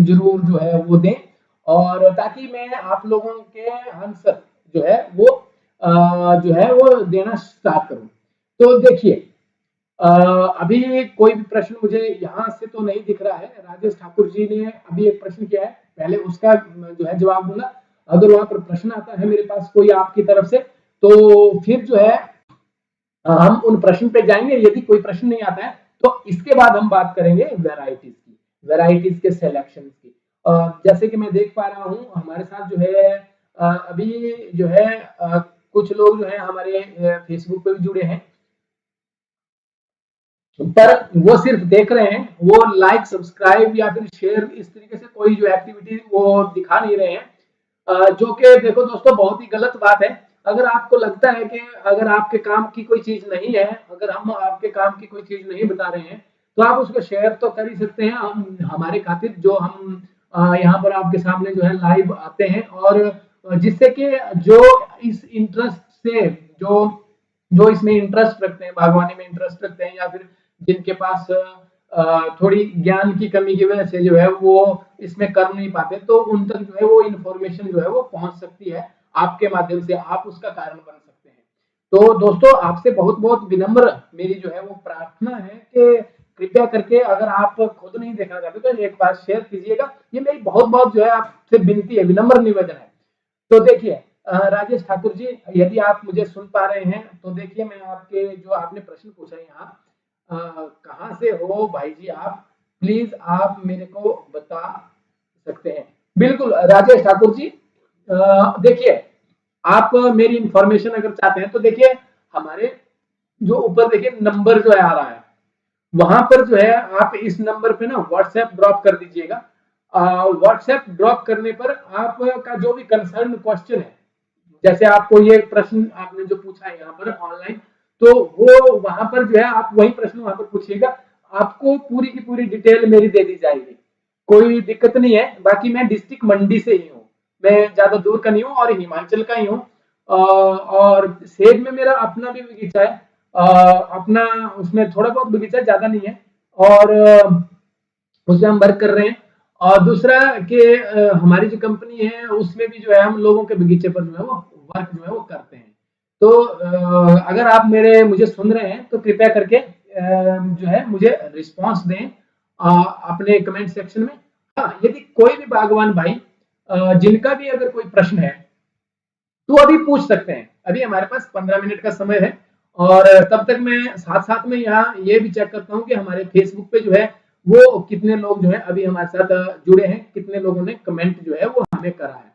जरूर जो है वो दें, और ताकि मैं आप लोगों के आंसर जो है वो जो है वो देना स्टार्ट करूं। तो देखिए अभी कोई भी प्रश्न मुझे यहाँ से तो नहीं दिख रहा है। राजेश ठाकुर जी ने अभी एक प्रश्न किया है, पहले उसका जो है जवाब दूंगा। अगर वहां पर प्रश्न आता है मेरे पास कोई आपकी तरफ से, तो फिर जो है हम उन प्रश्न पे जाएंगे। यदि कोई प्रश्न नहीं आता है तो इसके बाद हम बात करेंगे वेराइटीज की, वेराइटीज के सिलेक्शन की। जैसे कि मैं देख पा रहा हूँ हमारे साथ जो है अभी जो है कुछ लोग जो है हमारे फेसबुक पे भी जुड़े हैं, पर वो सिर्फ देख रहे हैं, वो लाइक सब्सक्राइब या फिर शेयर इस तरीके से कोई जो एक्टिविटी वो दिखा नहीं रहे हैं, जो कि देखो दोस्तों बहुत ही गलत बात है। अगर आपको लगता है कि अगर आपके काम की कोई चीज नहीं है, अगर हम आपके काम की कोई चीज नहीं बता रहे हैं, तो आप उसको शेयर तो कर ही सकते हैं। हम हमारे खातिर जो हम यहाँ पर आपके सामने जो है लाइव आते हैं, और जिससे कि जो इस इंटरेस्ट से जो जो इसमें इंटरेस्ट रखते हैं, बागवानी में इंटरेस्ट रखते हैं, या फिर जिनके पास थोड़ी ज्ञान की कमी की वजह से जो है वो इसमें कर नहीं पाते, तो उन तक जो है वो इन्फॉर्मेशन जो है वो पहुंच सकती है आपके माध्यम से, आप उसका कारण बन सकते हैं। तो दोस्तों आपसे बहुत बहुत विनम्र मेरी जो है वो प्रार्थना है कि कृपया करके अगर आप खुद नहीं देखना चाहते तो एक बार शेयर कीजिएगा। ये मेरी बहुत बहुत जो है आपसे विनती है, विनम्र निवेदन है। तो देखिए राजेश ठाकुर जी, यदि आप मुझे सुन पा रहे हैं तो देखिए मैं आपके जो आपने प्रश्न पूछा है यहाँ, कहाँ से हो भाई जी आप, प्लीज आप मेरे को बता सकते हैं। बिल्कुल राजेश ठाकुर जी, देखिए आप मेरी इंफॉर्मेशन अगर चाहते हैं तो देखिए हमारे जो ऊपर देखिए नंबर जो है आ रहा है, वहां पर जो है आप इस नंबर पे ना व्हाट्सएप ड्रॉप कर दीजिएगा। व्हाट्सएप ड्रॉप करने पर आपका जो भी कंसर्न क्वेश्चन है, जैसे आपको ये प्रश्न आपने जो पूछा है यहाँ पर ऑनलाइन, तो वो वहां पर जो है आप वही प्रश्न वहां पर पूछिएगा, आपको पूरी की पूरी डिटेल मेरी दे दी जाएगी, कोई दिक्कत नहीं है। बाकी मैं डिस्ट्रिक्ट मंडी से ही हूँ, मैं ज्यादा दूर का नहीं हूँ और हिमाचल का ही हूँ। और सेब में मेरा अपना भी बगीचा है, अपना उसमें थोड़ा बहुत बगीचा, ज्यादा नहीं है, और उसमें हम वर्क कर रहे हैं। और दूसरा कि हमारी जो कंपनी है उसमें भी जो है हम लोगों के बगीचे पर जो है वो वर्क जो है वो करते हैं। तो अगर आप मेरे मुझे सुन रहे हैं तो कृपया करके जो है मुझे रिस्पांस दें अपने कमेंट सेक्शन में। हाँ, यदि कोई भी बागवान भाई जिनका भी अगर कोई प्रश्न है तो अभी पूछ सकते हैं, अभी हमारे पास 15 मिनट का समय है, और तब तक मैं साथ-साथ में यहाँ ये भी चेक करता हूँ कि हमारे फेसबुक पे जो है वो कितने लोग जो है अभी हमारे साथ जुड़े हैं, कितने लोगों ने कमेंट जो है वो हमें करा है।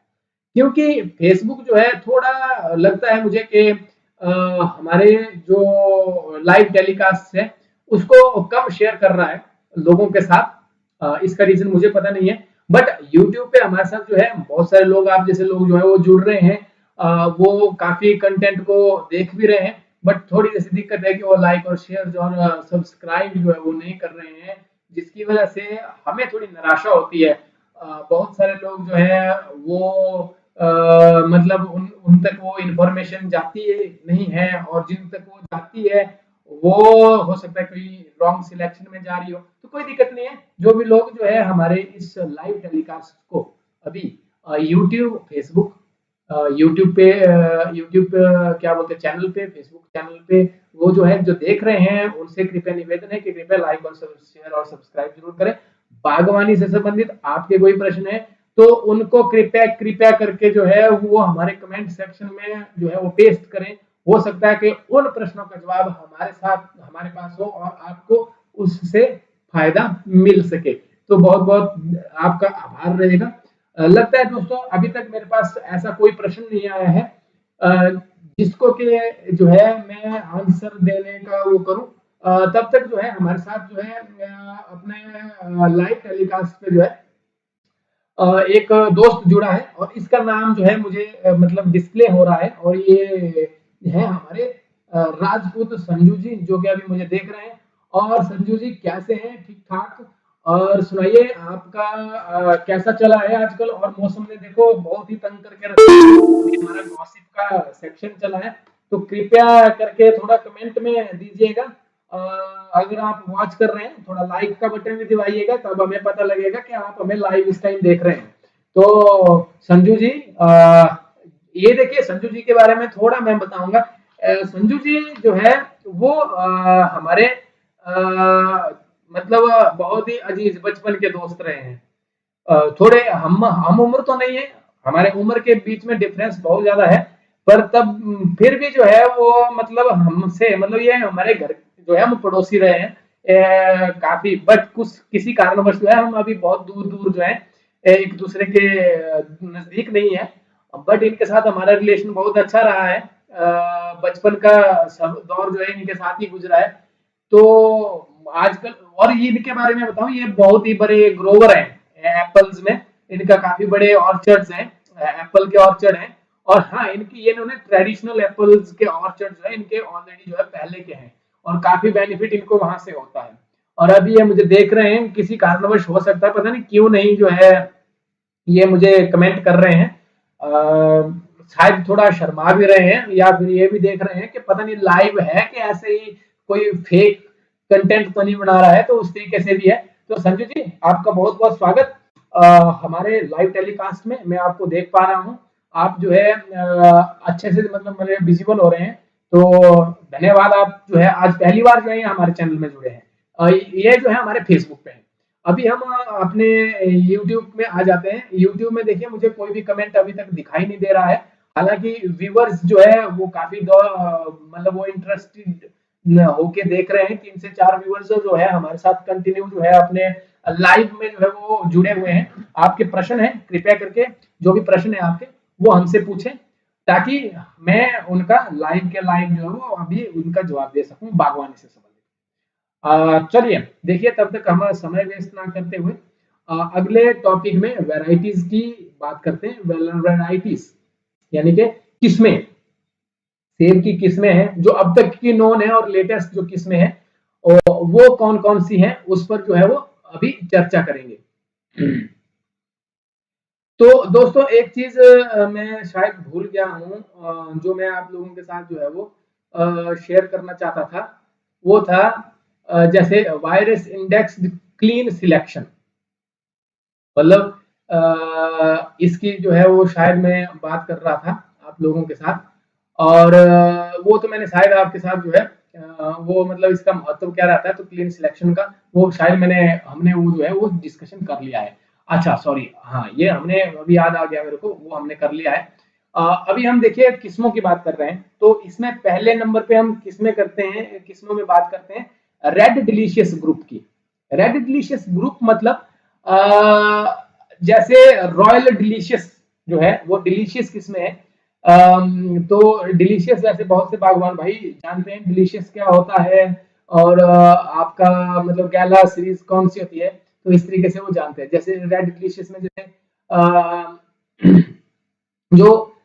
क्योंकि फेसबुक जो है थोड़ा लगता है मुझे कि हमारे जो लाइव टेलीकास्ट है उसको कम शेयर कर रहा है लोगों के साथ। इसका रीजन मुझे पता नहीं है, बट यूट्यूब पे हमारे साथ जो है बहुत सारे लोग, आप जैसे लोग जो है वो जुड़ रहे हैं। वो काफी कंटेंट को देख भी रहे हैं, बट थोड़ी जैसी दिक्कत है कि वो लाइक और शेयर जो और सब्सक्राइब जो है वो नहीं कर रहे हैं, जिसकी वजह से हमें थोड़ी निराशा होती है। बहुत सारे लोग जो है वो मतलब उन उन तक वो इन्फॉर्मेशन जाती है नहीं है, और जिन तक वो जाती है वो हो सकता है कोई रॉन्ग सिलेक्शन में जा रही हो, तो कोई दिक्कत नहीं है। जो भी लोग जो है हमारे इस लाइव टेलीकास्ट को अभी यूट्यूब, फेसबुक, यूट्यूब पे क्या बोलते हैं चैनल पे, फेसबुक चैनल पे वो जो है जो देख रहे हैं उनसे कृपया निवेदन है कि कृपया लाइक और शेयर और सब्सक्राइब जरूर करें। बागवानी से संबंधित आपके कोई प्रश्न है तो उनको कृपया कृपया करके जो है वो हमारे कमेंट सेक्शन में जो है वो पेस्ट करें। हो सकता है कि उन प्रश्नों का जवाब हमारे साथ हमारे पास हो और आपको उससे फायदा मिल सके। तो बहुत बहुत आपका आभार रहेगा। लगता है दोस्तों अभी तक मेरे पास ऐसा कोई प्रश्न नहीं आया है जिसको कि जो है मैं आंसर देने का वो करूं। तब तक जो है हमारे साथ जो है अपने लाइव टेलीकास्ट पे जो है एक दोस्त जुड़ा है और इसका नाम जो है मुझे मतलब डिस्प्ले हो रहा है, और ये है हमारे राजपूत संजू जी, जो कि अभी मुझे देख रहे हैं। और संजू जी कैसे हैं? ठीक ठाक? और सुनाइए आपका कैसा चला है आजकल? और मौसम ने देखो बहुत ही तंग करके रखा है, अभी हमारा गॉसिप का सेक्शन चला है, तो कृपया करके थोड़ा कमेंट में दीजिएगा। अगर आप वॉच कर रहे हैं थोड़ा लाइक का बटन भी दबाइएगा, तब हमें पता लगेगा कि आप हमें लाइव इस टाइम देख रहे हैं। तो संजू जी ये देखिए, संजू जी के बारे में थोड़ा मैं बताऊंगा। संजू जी जो है वो हमारे मतलब बहुत ही अजीज बचपन के दोस्त रहे हैं। थोड़े हम उम्र तो नहीं है, हमारे उम्र के बीच में डिफरेंस बहुत ज्यादा है, पर तब फिर भी जो है वो मतलब हमसे मतलब ये हमारे घर जो है हम पड़ोसी रहे हैं काफी, बट कुछ किसी कारणवश जो है हम अभी बहुत दूर दूर जो है एक दूसरे के नजदीक नहीं है। बट इनके साथ हमारा रिलेशन बहुत अच्छा रहा है। बचपन का सब दौर जो है इनके साथ ही गुजरा है। तो आजकल और ये इनके बारे में बताऊं, ये बहुत ही बड़े ग्रोवर हैं एप्पल्स में। इनका काफी बड़े ऑर्चर्ड्स हैं, एप्पल के ऑर्चर्ड हैं। और हाँ, इनकी ये इन्होंने ट्रेडिशनल एप्पल्स के ऑर्चर्ड जो है इनके ऑलरेडी जो है पहले के हैं, और काफी बेनिफिट इनको वहां से होता है। और अभी ये मुझे देख रहे हैं, किसी कारणवश हो सकता है पता नहीं क्यों नहीं जो है ये मुझे कमेंट कर रहे हैं। शायद थोड़ा शर्मा भी रहे हैं, या फिर ये भी देख रहे हैं कि पता नहीं लाइव है कि ऐसे ही कोई फेक कंटेंट तो नहीं बना रहा है, तो उस तरीके से भी है। तो संजू जी आपका बहुत बहुत स्वागत हमारे लाइव टेलीकास्ट में। मैं आपको देख पा रहा हूँ, आप जो है अच्छे से मतलब मेरे विजिबल हो रहे हैं। तो धन्यवाद, आप जो है आज पहली बार जो है हमारे चैनल में जुड़े हैं। ये जो है हमारे फेसबुक पे है। अभी हम अपने यूट्यूब में आ जाते हैं। यूट्यूब में देखिए मुझे कोई भी कमेंट अभी तक दिखाई नहीं दे रहा है। हालांकि व्यूवर्स जो है वो काफी मतलब वो इंटरेस्टेड होके देख रहे हैं। 3 से 4 व्यूवर्स जो है हमारे साथ कंटिन्यू जो है अपने लाइव में जो है वो जुड़े हुए हैं। आपके प्रश्न है कृपया करके, जो भी प्रश्न है आपके वो हमसे पूछें, ताकि मैं उनका लाइव के लाइव जो है वो अभी उनका जवाब दे सकूं बागवानी से संबंधित। चलिए देखिए, तब तक हमारा समय वेस्ट ना करते हुए अगले टॉपिक में वैरायटीज की बात करते हैं। वैरायटीज यानी कि किस्में, सेब की किस्में हैं जो अब तक की नोन है, और लेटेस्ट जो किस्में हैं और वो कौन कौन सी हैं उस पर जो है वो अभी चर्चा करेंगे। तो दोस्तों एक चीज मैं शायद भूल गया हूँ, जो मैं आप लोगों के साथ जो है वो शेयर करना चाहता था, वो था जैसे वायरस इंडेक्स क्लीन सिलेक्शन। मतलब इसकी जो है वो शायद मैं बात कर रहा था आप लोगों के साथ, और वो तो मैंने शायद आपके साथ जो है वो मतलब इसका महत्व क्या रहता है, तो क्लीन सिलेक्शन का वो शायद हमने वो जो है वो डिस्कशन कर लिया है। अच्छा सॉरी, हाँ ये हमने अभी याद आ गया मेरे को, वो हमने कर लिया है। अभी हम देखिए किस्मों की बात कर रहे हैं, तो इसमें पहले नंबर पे हम किस्में करते हैं, किस्मों में बात करते हैं रेड डिलीशियस ग्रुप की। रेड डिलीशियस ग्रुप मतलब जैसे रॉयल डिलीशियस जो है वो डिलीशियस किस्में है। तो डिलीशियस वैसे बहुत से बागवान भाई जानते हैं डिलीशियस क्या होता है, और आपका मतलब गैला सीरीज कौन सी होती है, तो इस तरीके से वो जानते हैं। जैसे रेड डिलीशियस में जैसे जो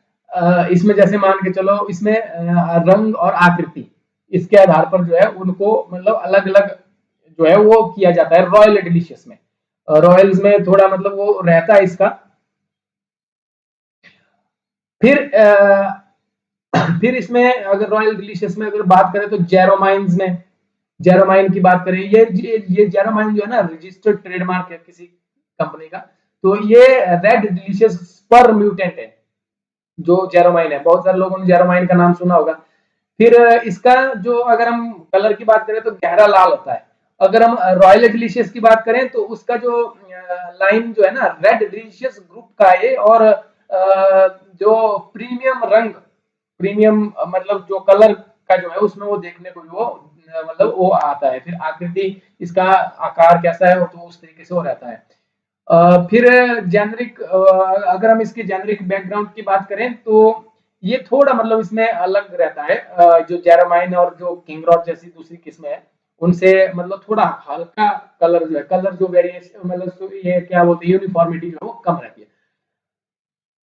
इसमें जैसे मान के चलो इसमें रंग और आकृति इसके आधार पर जो है उनको मतलब अलग अलग जो है वो किया जाता है रॉयल डिलीशियस में। रॉयल्स में थोड़ा मतलब वो रहता है इसका। फिर फिर इसमें अगर रॉयल डिलीशियस में अगर बात करें तो जेरोमाइंस में, जेरोमाइन की बात करें, ये जेरोमाइन जो है ना रजिस्टर्ड ट्रेडमार्क है किसी कंपनी का। तो ये रेड डिलीशियस स्पर म्यूटेंट है जो जेरोमाइन है, बहुत सारे लोगों ने जेरोमाइन का नाम सुना होगा। फिर इसका जो अगर हम कलर की बात करें तो गहरा लाल होता है। अगर हम रॉयल डिलीशियस की बात करें तो उसका जो लाइन जो है ना रेड डिलीशियस ग्रुप का है, और जो प्रीमियम रंग, प्रीमियम मतलब जो कलर का जो है उसमें वो देखने को वो मतलब वो आता है। फिर आकृति इसका आकार कैसा है तो उस तरीके से वो रहता है। फिर जेनरिक अगर हम इसके जेनरिक बैकग्राउंड की बात करें तो ये थोड़ा मतलब इसमें अलग रहता है। जो जेरेमाइन और जो किंग रॉड जैसी दूसरी किस्में है उनसे मतलब थोड़ा हल्का कलर जो है, कलर जो वेरिएशन मतलब ये क्या बोलते हैं यूनिफॉर्मिटी जो है वो कम रहती है।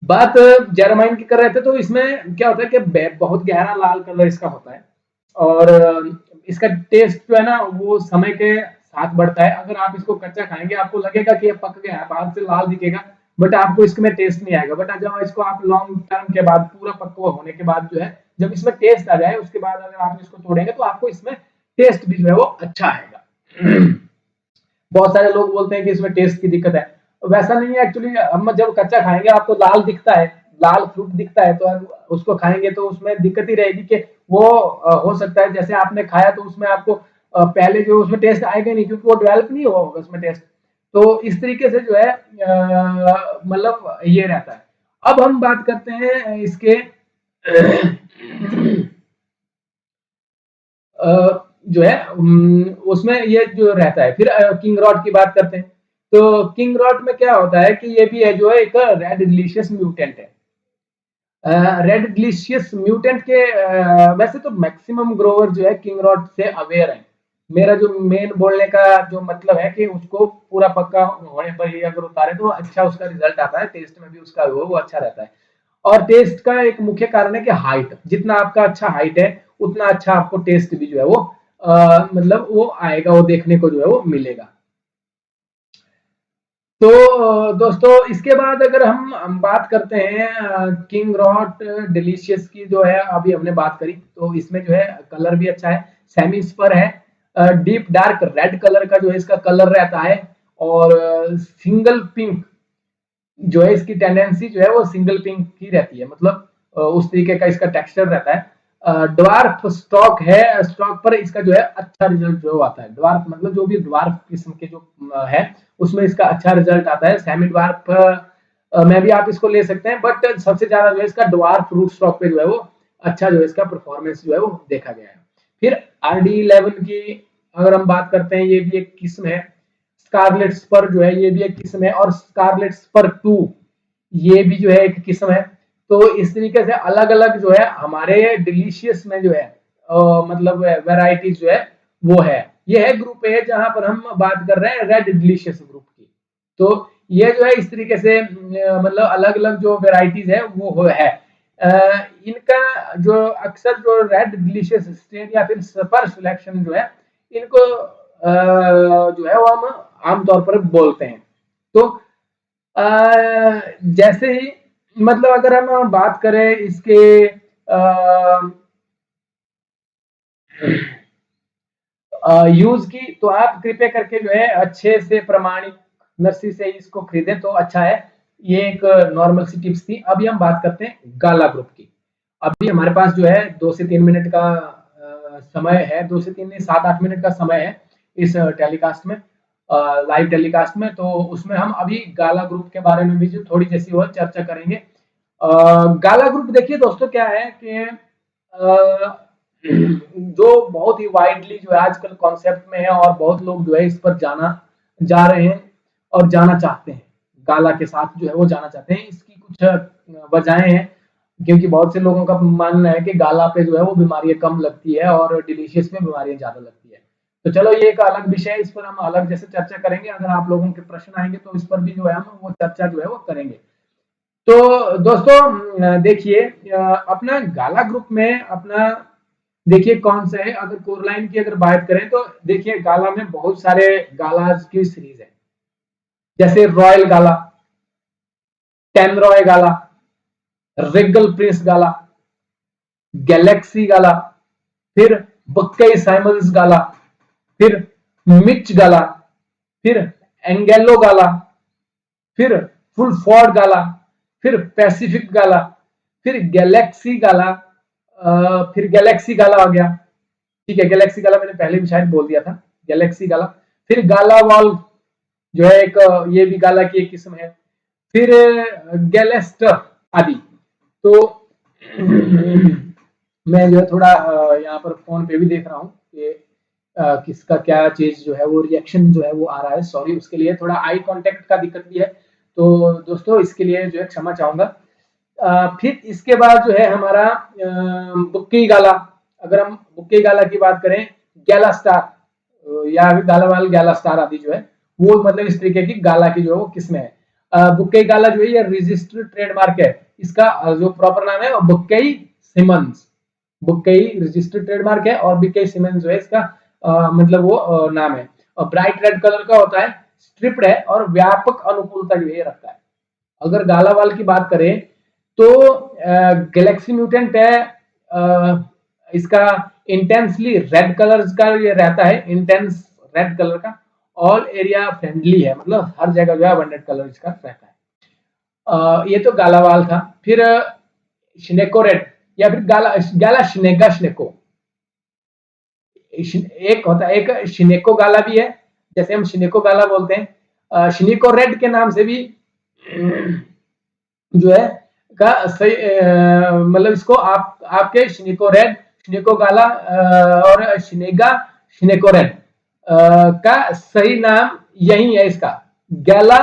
बात जेरेमाइन की कर रहे थे तो इसमें क्या होता है कि बहुत गहरा लाल कलर इसका होता है, और इसका टेस्ट जो है ना वो समय के साथ बढ़ता है। अगर आप इसको कच्चा खाएंगे आपको लगेगा कि ये पक गया है, बाहर से लाल दिखेगा, बट आपको इसमें टेस्ट नहीं आएगा। बट जब इसको आप लॉन्ग टर्म के बाद पूरा पक्वा होने के बाद जो है जब इसमें टेस्ट आ जाए उसके बाद अगर आप इसको तोड़ेंगे तो आपको इसमें टेस्ट भी जो है वो अच्छा आएगा। बहुत सारे लोग बोलते हैं कि इसमें टेस्ट की दिक्कत है, वैसा नहीं है एक्चुअली। हम जब कच्चा खाएंगे आपको लाल दिखता है, लाल फ्रूट दिखता है, तो उसको खाएंगे तो उसमें दिक्कत ही रहेगी कि वो हो सकता है जैसे आपने खाया तो उसमें आपको पहले जो उसमें टेस्ट आएगा नहीं क्योंकि वो डेवलप नहीं होगा उसमें टेस्ट। तो इस तरीके से जो है मतलब ये रहता है। अब हम बात करते हैं इसके जो है उसमें ये जो रहता है। फिर किंग रॉड की बात करते हैं तो किंग रॉड में क्या होता है कि ये भी है जो है एक रेड डिलीशियस म्यूटेंट है। रेड डिलीशियस म्यूटेंट के वैसे तो मैक्सिमम ग्रोवर जो है किंग रॉड से अवेयर है। मेरा जो मेन बोलने का जो मतलब है कि उसको पूरा पक्का होने पर ही अगर उतारे तो अच्छा उसका रिजल्ट आता है, टेस्ट में भी उसका वो अच्छा रहता है। और टेस्ट का एक मुख्य कारण है कि हाइट, जितना आपका अच्छा हाइट है उतना अच्छा आपको टेस्ट भी जो है वो मतलब वो आएगा, वो देखने को जो है वो मिलेगा। तो दोस्तों इसके बाद अगर हम बात करते हैं किंग रॉट डिलीशियस की जो है अभी हमने बात करी, तो इसमें जो है कलर भी अच्छा है, सेमी स्पर है, डीप डार्क रेड कलर का जो है इसका कलर रहता है, और सिंगल पिंक जो है इसकी टेंडेंसी जो है वो सिंगल पिंक की रहती है, मतलब उस तरीके का इसका टेक्सचर रहता है। ड्वार्फ स्टॉक है, स्टॉक पर इसका जो है अच्छा रिजल्ट जो आता है। ड्वार्फ मतलब जो भी ड्वार्फ किस्म के जो है उसमें इसका अच्छा रिजल्ट आता है। सेमी ड्वार्फ में भी आप इसको ले सकते हैं, बट सबसे ज्यादा जो है इसका ड्वार्फ रूट स्टॉक पे जो है वो अच्छा जो है इसका परफॉर्मेंस जो है वो देखा गया है। फिर RD11 की अगर हम बात करते हैं, ये भी एक किस्म है। स्कारलेट स्पर जो है ये भी एक किस्म है, और स्कारलेट स्पर 2 ये भी जो है एक किस्म है। तो इस तरीके से अलग अलग जो है हमारे डिलीशियस में जो है मतलब वेराइटीज जो है वो है। ये है ग्रुप ए जहां पर हम बात कर रहे हैं रेड डिलीशियस ग्रुप की। तो ये जो है इस तरीके से मतलब अलग अलग जो वेराइटीज है वो है। इनका जो अक्सर जो रेड डिलीशियस स्ट्रेन या फिर सुपर सिलेक्शन जो है इनको जो है वो हम आमतौर पर बोलते हैं। तो जैसे ही मतलब अगर हम बात करें इसके यूज की, तो आप कृपया करके जो है अच्छे से प्रमाणित नर्सरी से इसको खरीदें तो अच्छा है। ये एक नॉर्मल सी टिप्स थी। अभी हम बात करते हैं गाला ग्रुप की। अभी हमारे पास जो है 2 से 3 मिनट का समय है, 2 से 3 नहीं 7-8 मिनट का समय है इस टेलीकास्ट में, लाइव टेलीकास्ट में। तो उसमें हम अभी गाला ग्रुप के बारे में भी जो थोड़ी जैसी वो चर्चा करेंगे। गाला ग्रुप देखिए दोस्तों क्या है कि जो बहुत ही वाइडली जो है आजकल कॉन्सेप्ट में है और बहुत लोग जो है इस पर जा रहे हैं और जाना चाहते हैं, गाला के साथ जो है वो जाना चाहते हैं। इसकी कुछ वजहें हैं, क्योंकि बहुत से लोगों का मानना है कि गाला पे जो है वो बीमारियां कम लगती है और डिलीशियस में बीमारियां ज्यादा लगती है। तो चलो ये एक अलग विषय है, इस पर हम अलग जैसे चर्चा करेंगे। अगर आप लोगों के प्रश्न आएंगे तो इस पर भी जो है हम वो चर्चा जो है वो करेंगे। तो दोस्तों देखिए अपना गाला ग्रुप में अपना देखिए कौन सा है। अगर कोरलाइन की अगर बात करें तो देखिए गाला में बहुत सारे गालाज की सीरीज है, जैसे रॉयल गाला, टेनरॉय गाला, रेगल प्रिंस गाला, गैलेक्सी गाला, फिर बक्कई साइमंस गाला, फिर मिच गाला, फिर एंगेलो गाला, फिर फुल फॉर्ड गाला, फिर पैसिफिक गाला, फिर गैलेक्सी गाला, फिर गैलेक्सी गाला आ गया। ठीक है, गैलेक्सी गाला मैंने पहले भी शायद बोल दिया था, गैलेक्सी गाला। फिर गाला वॉल जो है एक, ये भी गाला की एक किस्म है। फिर गैलेस्टर आदि। तो मैं जो है थोड़ा यहाँ पर फोन पे भी देख रहा हूँ कि किसका क्या चीज जो है वो रिएक्शन जो है वो आ रहा है। सॉरी उसके लिए, थोड़ा आई कांटेक्ट का दिक्कत भी है, तो दोस्तों इसके लिए जो है क्षमा चाहूंगा। फिर इसके बाद जो है हमारा बुक्की गाला। अगर हम बुक्की गाला की बात करें, गैला स्टार या गालावाल गैला स्टार आदि जो है वो मतलब इस तरीके की गाला की जो है वो किस्में है। बुक्के गाला जो है ये रजिस्टर्ड ट्रेडमार्क है। इसका जो प्रॉपर नाम है बुक्केई सिमंस। बुक्केई रजिस्टर्ड ट्रेडमार्क है और बुक्केई सिमंस जो है इसका मतलब वो नाम है। और ब्राइट रेड कलर का होता है, स्ट्रिप्ड है और व्यापक अनुकूलता जो है रखता है। अगर गालावाल की बात करें तो गैलेक्सी म्यूटेंट है, इसका इंटेंसली रेड कलर का ये रहता है, इंटेंस रेड कलर का। ऑल एरिया फ्रेंडली है, मतलब हर जगह जो है अबंडेंट कलर इसका रहता है। ये तो गालावाल था। फिर शिनेको रेड या फिर गाला गाला शिनेगा शिनेको एक होता है, एक शिनेको गाला भी है, जैसे हम शिनेको गाला बोलते हैं। शिनेको रेड के नाम से भी जो है का सही मतलब इसको आप आपके शिनेको रेड, शिनेको गाला और शिनेगा शिनेको रेड का सही नाम यही है इसका, गैला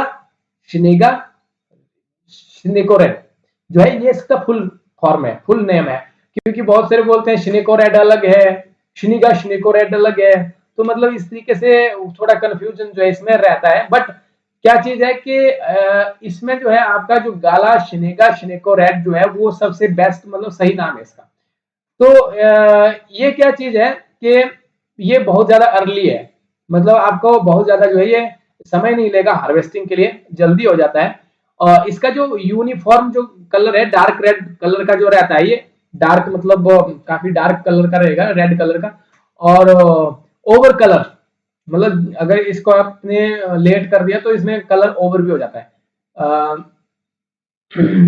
शिनेगा शिनेको रेड जो है ये इसका फुल फॉर्म है, फुल नेम है। क्योंकि बहुत सारे बोलते हैं शिनेको रेड अलग है, शिनिगा शिनेको रेड अलग है, तो मतलब इस तरीके से थोड़ा कंफ्यूजन जो है इसमें रहता है। बट क्या चीज है कि इसमें जो है आपका जो गाला शिनेगा शिनेको रेड जो है वो सबसे बेस्ट मतलब सही नाम है इसका। तो ये क्या चीज है कि ये बहुत ज्यादा अर्ली है, मतलब आपको बहुत ज्यादा जो है ये समय नहीं लेगा हार्वेस्टिंग के लिए, जल्दी हो जाता है। और इसका जो यूनिफॉर्म जो कलर है डार्क रेड कलर का जो रहता है, ये डार्क मतलब काफी डार्क कलर का रहेगा, रेड कलर का। और ओवर कलर मतलब अगर इसको आपने लेट कर दिया तो इसमें कलर ओवर भी हो जाता है।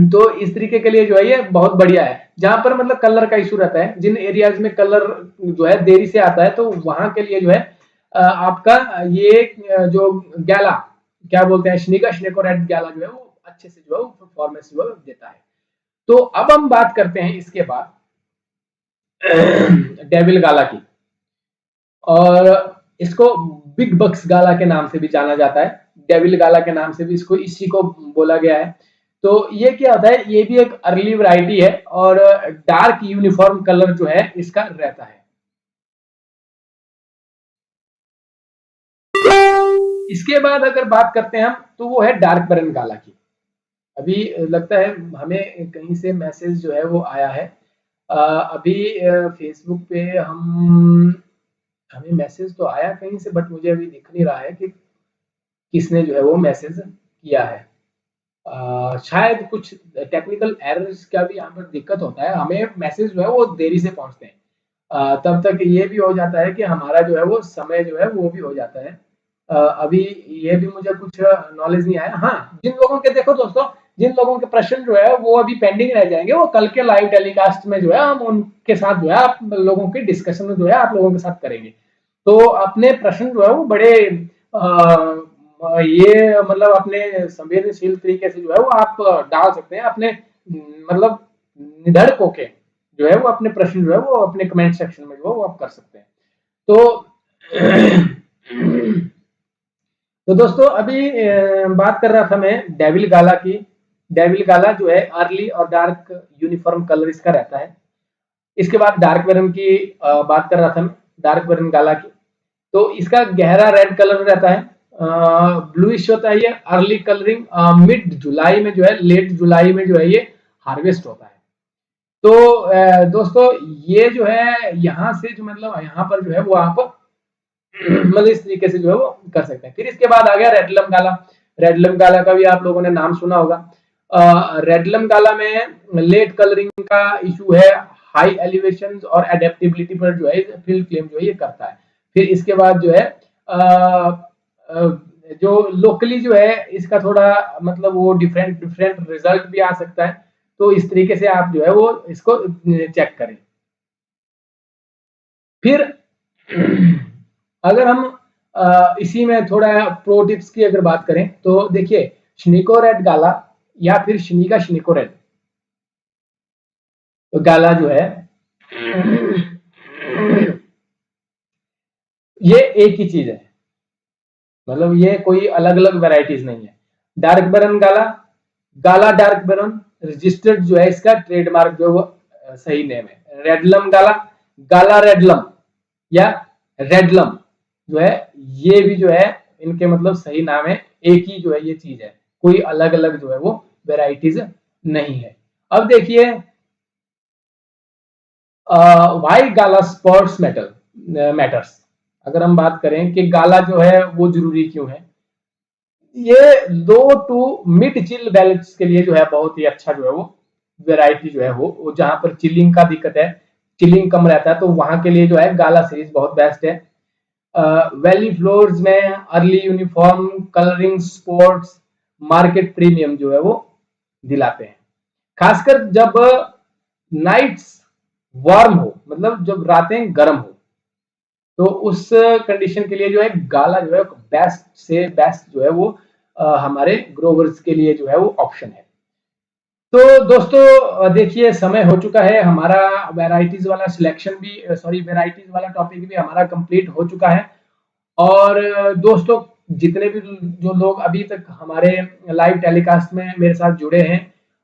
तो इस तरीके के लिए जो है ये बहुत बढ़िया है। जहां पर मतलब कलर का इशू रहता है, जिन एरियाज में कलर जो है देरी से आता है, तो वहां के लिए जो है आपका ये जो गैला क्या बोलते हैं शनिका शनेको रेड गैला जो है वो अच्छे से जो है परफॉर्मेंस जो है देता है। तो अब हम बात करते हैं इसके बाद डेविल गाला की, और इसको बिग बक्स गाला के नाम से भी जाना जाता है। डेविल गाला के नाम से भी इसको इसी को बोला गया है। तो ये क्या होता है, ये भी एक अर्ली वैरायटी है और डार्क यूनिफॉर्म कलर जो है इसका रहता है। इसके बाद अगर बात करते हैं हम तो वो है डार्क बरन गाला की। अभी लगता है हमें कहीं से मैसेज जो है वो आया है। अभी फेसबुक पे हमें मैसेज तो आया कहीं से, बट मुझे अभी दिख नहीं रहा है कि किसने जो है वो मैसेज किया है। शायद कुछ टेक्निकल एरर्स का भी यहाँ पर दिक्कत होता है, हमें मैसेज जो है वो देरी से पहुंचते हैं। तब तक ये भी हो जाता है कि हमारा जो है वो समय जो है वो भी हो जाता है। अभी ये भी मुझे कुछ नॉलेज नहीं आया। हाँ, जिन लोगों के देखो दोस्तों, जिन लोगों के प्रश्न जो है वो अभी पेंडिंग रह जाएंगे, वो कल के लाइव टेलीकास्ट में जो है हम उनके साथ जो है आप लोगों के डिस्कशन जो है आप लोगों के साथ करेंगे। तो अपने प्रश्न जो है वो बड़े ये मतलब अपने संवेदनशील तरीके से जो है वो आप डाल सकते हैं, अपने मतलब निधड़क होके जो है वो अपने प्रश्न जो है वो अपने कमेंट सेक्शन में जो है वो आप कर सकते हैं। तो तो दोस्तों अभी बात कर रहा था मैं डेविल गाला की। डेविल गाला जो है अर्ली और डार्क यूनिफॉर्म कलर इसका रहता है। इसके बाद डार्क वेरन की बात कर रहा था मैं, डार्क वेरन गाला की। तो इसका गहरा रेड कलर रहता है, ब्लूइश होता है ये, अर्ली कलरिंग मिड जुलाई में जो है, लेट जुलाई में जो है ये हार्वेस्ट होता है। तो दोस्तों ये जो है यहाँ से जो मतलब यहाँ पर जो है वो आप मतलब इस तरीके से जो है वो कर सकते हैं। फिर इसके बाद आ गया रेडलम गाला। रेडलम गाला का भी आप लोगों ने नाम सुना होगा। रेडलम गाला में लेट कलरिंग का इशू है, हाई एलिवेशन और एडेप्टेबिलिटी पर जो है फील्ड क्लेम जो है ये करता है। फिर इसके बाद जो है जो लोकली जो है इसका थोड़ा मतलब वो डिफरेंट डिफरेंट रिजल्ट भी आ सकता है। तो इस तरीके से आप जो है वो इसको चेक करें। फिर अगर हम इसी में थोड़ा प्रो टिप्स की अगर बात करें तो देखिए, श्निको रेड गाला या फिर शनिका श्निको रेड तो गाला जो है ये एक ही चीज है, मतलब ये कोई अलग अलग वेराइटीज नहीं है। डार्क बेरन गाला, गाला डार्क बेरन रजिस्टर्ड जो है इसका ट्रेडमार्क जो है वो सही नेम है। रेडलम गाला, गाला रेडलम या रेडलम जो है ये भी जो है इनके मतलब सही नाम है, एक ही जो है ये चीज है, कोई अलग अलग जो है वो वेराइटीज नहीं है। अब देखिए वाई गाला स्पोर्ट्स मेटल मैटर्स। अगर हम बात करें कि गाला जो है वो जरूरी क्यों है, ये लो टू मिड चिल बैलेंस के लिए जो है बहुत ही अच्छा जो है वो वेराइटी जो है वो जहां पर चिलिंग का दिक्कत है, चिलिंग कम रहता है, तो वहां के लिए जो है गाला सीरीज बहुत बेस्ट है। वैली फ्लोर्स में early uniform colouring sports market premium जो है वो दिलाते हैं, खासकर जब नाइट्स वार्म हो, मतलब जब रातें गर्म हो, तो उस कंडीशन के लिए जो है गाला जो है बेस्ट से बेस्ट जो है वो हमारे ग्रोवर्स के लिए जो है वो ऑप्शन है। तो दोस्तों देखिए समय हो चुका है हमारा, वैरायटीज वाला सिलेक्शन भी सॉरी वैरायटीज वाला टॉपिक भी हमारा कंप्लीट हो चुका है। और दोस्तों जितने भी जो लोग अभी तक हमारे लाइव टेलीकास्ट में मेरे साथ जुड़े हैं,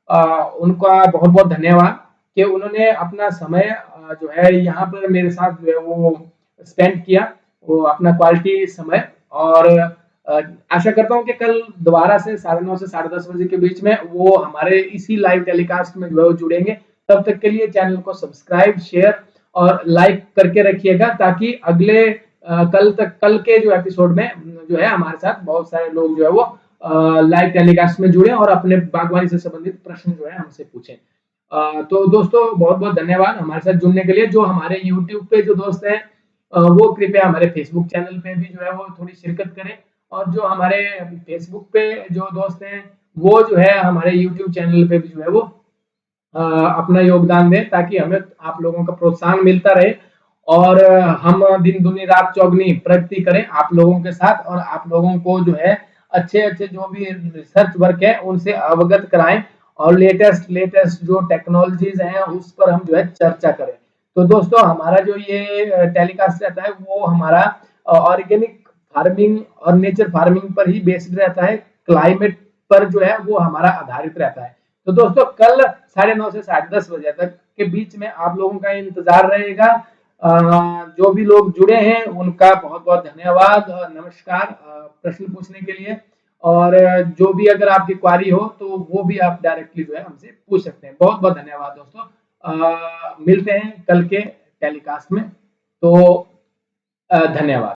उनका बहुत बहुत धन्यवाद कि उन्होंने अपना समय जो है यहाँ पर मेरे साथ जो है वो स्पेंड किया, वो अपना क्वालिटी समय। और आशा करता हूँ कि कल दोबारा से 9:30 से 10:30 बजे के बीच में वो हमारे इसी लाइव टेलीकास्ट में जो है वो जुड़ेंगे। तब तक के लिए चैनल को सब्सक्राइब शेयर और लाइक करके रखिएगा, ताकि अगले कल के जो एपिसोड में जो है हमारे साथ बहुत सारे लोग जो है वो लाइव टेलीकास्ट में जुड़े और अपने बागवानी से संबंधित प्रश्न जो है हमसे पूछें। तो दोस्तों बहुत बहुत धन्यवाद हमारे साथ जुड़ने के लिए। जो हमारे यूट्यूब पे जो दोस्त हैं वो कृपया हमारे फेसबुक चैनल पे भी जो है वो थोड़ी शिरकत करें, और जो हमारे फेसबुक पे जो दोस्त हैं वो जो है हमारे यूट्यूब चैनल पे भी जो है वो अपना योगदान दें, ताकि हमें आप लोगों का प्रोत्साहन मिलता रहे और हम दिन दुनी रात चौगनी प्रगति करें आप लोगों के साथ, और आप लोगों को जो है अच्छे अच्छे जो भी रिसर्च वर्क है उनसे अवगत कराएं, और लेटेस्ट लेटेस्ट जो टेक्नोलॉजीज हैं उस पर हम जो है चर्चा करें। तो दोस्तों हमारा जो ये टेलीकास्ट रहता है वो हमारा ऑर्गेनिक फार्मिंग और नेचर फार्मिंग पर ही बेस्ड रहता है, क्लाइमेट पर जो है वो हमारा आधारित रहता है। तो दोस्तों कल 9:30 से 10:30 बजे तक के बीच में आप लोगों का इंतजार रहेगा। जो भी लोग जुड़े हैं उनका बहुत बहुत धन्यवाद और नमस्कार प्रश्न पूछने के लिए। और जो भी अगर आपकी क्वारी हो तो वो भी आप डायरेक्टली जो है हमसे पूछ सकते हैं। बहुत बहुत धन्यवाद दोस्तों, मिलते हैं कल के टेलीकास्ट में। तो धन्यवाद।